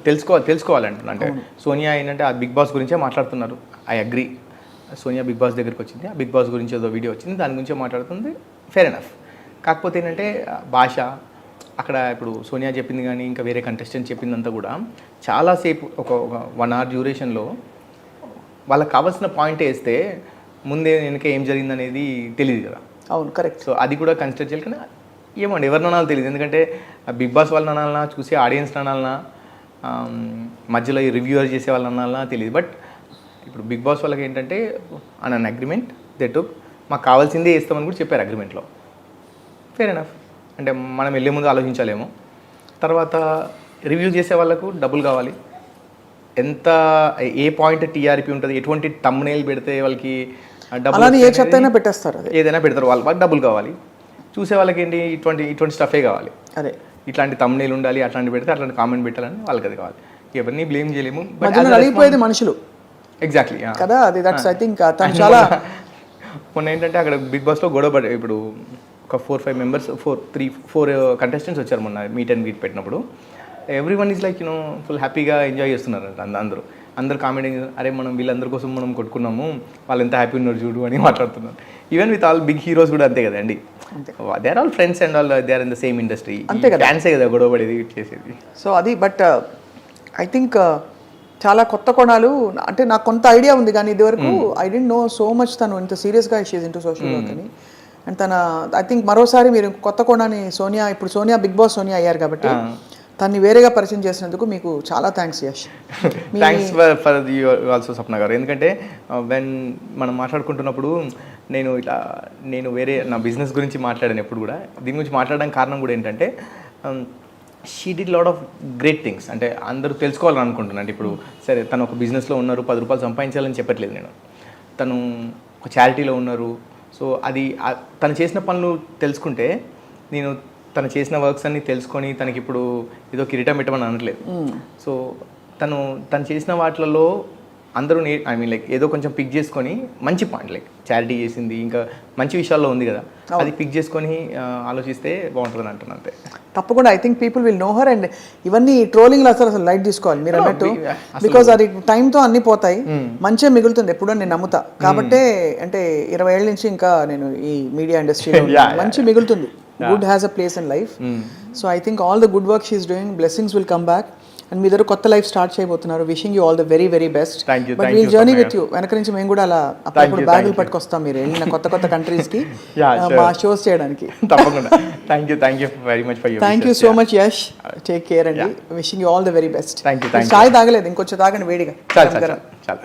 తెలుసుకోవాలంటున్నా. అంటే సోనియా ఏంటంటే ఆ బిగ్ బాస్ గురించే మాట్లాడుతున్నారు, I agree. Sonia Bigg Boss దగ్గరికి వచ్చింది, ఆ బిగ్ బాస్ గురించి ఏదో వీడియో వచ్చింది, దాని గురించే మాట్లాడుతుంది, ఫెయిర్ ఎనఫ్. కాకపోతే ఏంటంటే భాష అక్కడ ఇప్పుడు సోనియా చెప్పింది కానీ ఇంకా వేరే కంటెస్టెంట్ చెప్పిందంతా కూడా చాలాసేపు ఒక 1 hour డ్యూరేషన్లో వాళ్ళకి కావాల్సిన పాయింట్ వేస్తే ముందే వెనక ఏం జరిగిందనేది తెలియదు కదా. అవును, కరెక్ట్. సో అది కూడా కన్సిడర్ చేయాలి. కానీ ఏమండి ఎవరిని అనాలో తెలియదు. ఎందుకంటే బిగ్ బాస్ వాళ్ళని అనాలన్నా, చూసే ఆడియన్స్ అనాలన్నా, మధ్యలో ఈ రివ్యూవర్ చేసే వాళ్ళని అనాలన్నా తెలియదు. బట్ ఇప్పుడు బిగ్ బాస్ వాళ్ళకి ఏంటంటే అన్ అగ్రిమెంట్ దే టుక్, మాకు కావాల్సిందే ఇస్తామని కూడా చెప్పారు అగ్రిమెంట్లో, ఫెయిర్ ఎనఫ్. అంటే మనం వెళ్ళే ముందు ఆలోచించాలేమో. తర్వాత రివ్యూ చేసే వాళ్ళకు డబ్బులు కావాలి, ఎంత ఏ పాయింట్ టీఆర్పీ ఉంటుంది, ఎటువంటి తమ్నేల్ పెడితే వాళ్ళకి డబ్బులు అలానే ఏ వస్తాయి చెత్త అయినా అనేది పెట్టేస్తారు అది. ఏదైనా పెడతారు, వాళ్ళకి డబ్బులు కావాలి. చూసే వాళ్ళకి ఏంటి ఇటువంటి స్టఫే కావాలి. అదే ఇట్లాంటి తమ్నేల్ ఉండాలి, అట్లాంటి పెడితే అట్లాంటి కామెంట్ పెట్టాలని వాళ్ళకి అది కావాలి. ఎవరిని బ్లేమ్ చేయలేము. మధ్యలో నలిగిపోయేది మనుషులు ఎగ్జాక్ట్లీ కదా, అది దట్స్ ఐ థింక్ తను చాలా మొన్న ఏంటంటే అక్కడ బిగ్ బాస్లో గొడవ పడే, ఇప్పుడు ఒక 4-5 మెంబర్స్ 4 కంటెస్టెంట్స్ వచ్చారు మొన్న మీట్ అండ్ గ్రీట్ పెట్టినప్పుడు. Every one is like full హ్యాపీగా ఎంజాయ్ చేస్తున్నారు అందరూ కామెంటింగ్, అరే మనం వీళ్ళందరి కోసం మనం కొట్టుకున్నాము, వాళ్ళు ఎంత హ్యాపీ ఉన్నారు చూడు అని మాట్లాడుతున్నారు. Even with all big heroes కూడా అంతే కదండి, they are all friends and all they are in the same industry. అంతే కదా, డాన్సే కదా గొడవ పడేది చేసేది. సో అది బట్ ఐ థింక్ చాలా కొత్త కోణాలు, అంటే నాకు కొంత ఐడియా ఉంది కానీ ఇదివరకు I don't know so much తను ఇంత సీరియస్గా షీజ్ ఇంటూ సోషల్ వర్క్ అని. అండ్ తన ఐ థింక్ మరోసారి మీరు కొత్త కోణాన్ని సోనియా, ఇప్పుడు సోనియా బిగ్ బాస్ సోనియా అయ్యారు కాబట్టి తన్ని వేరేగా పరిచయం చేసినందుకు మీకు చాలా thanks Yash. Thanks for also Swapna గారు. ఎందుకంటే వెన్ మనం మాట్లాడుకుంటున్నప్పుడు నేను వేరే నా బిజినెస్ గురించి మాట్లాడాను ఎప్పుడు కూడా. దీని గురించి మాట్లాడడానికి కారణం కూడా ఏంటంటే she did lot of great things. అంటే అందరూ తెలుసుకోవాలని అనుకుంటున్నాను. అంటే ఇప్పుడు సరే తను ఒక బిజినెస్లో ఉన్నారు, 10 రూపాయలు సంపాదించాలని చెప్పట్లేదు నేను. తను ఒక చారిటీలో ఉన్నారు. సో అది తను చేసిన పనులు తెలుసుకుంటే, నేను తను చేసిన వర్క్స్ అన్ని తెలుసుకొని తనకి ఇప్పుడు ఏదో కిరీటం పెట్టమని అనట్లేదు. సో తను చేసిన వాటిలలో అందరూ ఐ మీన్ లైక్ ఏదో కొంచెం పిక్ చేసుకొని మంచి పాయింట్, లైక్ చారిటీ చేసింది, ఇంకా మంచి విషయాల్లో ఉంది కదా, అది పిక్ చేసుకొని ఆలోచిస్తే బాగుంటుంది అంటున్నాను అంతే. తప్పకుండా I think people will know her. And ఇవన్నీ ట్రోలింగ్లో అసలు లైట్ తీసుకోవాలి మీరు అన్నట్టు, బికాజ్ అది టైంతో అన్ని పోతాయి, మంచిగా మిగులుతుంది ఎప్పుడో నేను నమ్ముతా. కాబట్టే అంటే 20 ఏళ్ళ నుంచి ఇంకా నేను ఈ మీడియా ఇండస్ట్రీలో మంచి మిగులుతుంది. Good has a place in life. So I think all the good work she's doing, blessings will come back. And మీ దగ్గర కొత్త లైఫ్ స్టార్ట్ చేయబోతున్నారు. Wishing you all the very very best. But we'll journey with you. వెనక నుంచి మేము కూడా అలా అప్పుడప్పుడు బ్యాగులు పట్టుకొస్తాం మీరు వెళ్ళిన కొత్త కంట్రీస్కి మా షోస్ చేయడానికి. తప్పకుండా. Thank you very much for your. Thank you so much Yash. Take care అండి. Wishing you all the very best. Thank you. చాయ్ తాగలేదు, ఇంకొంచెం తాగండి వేడిగా. చాలా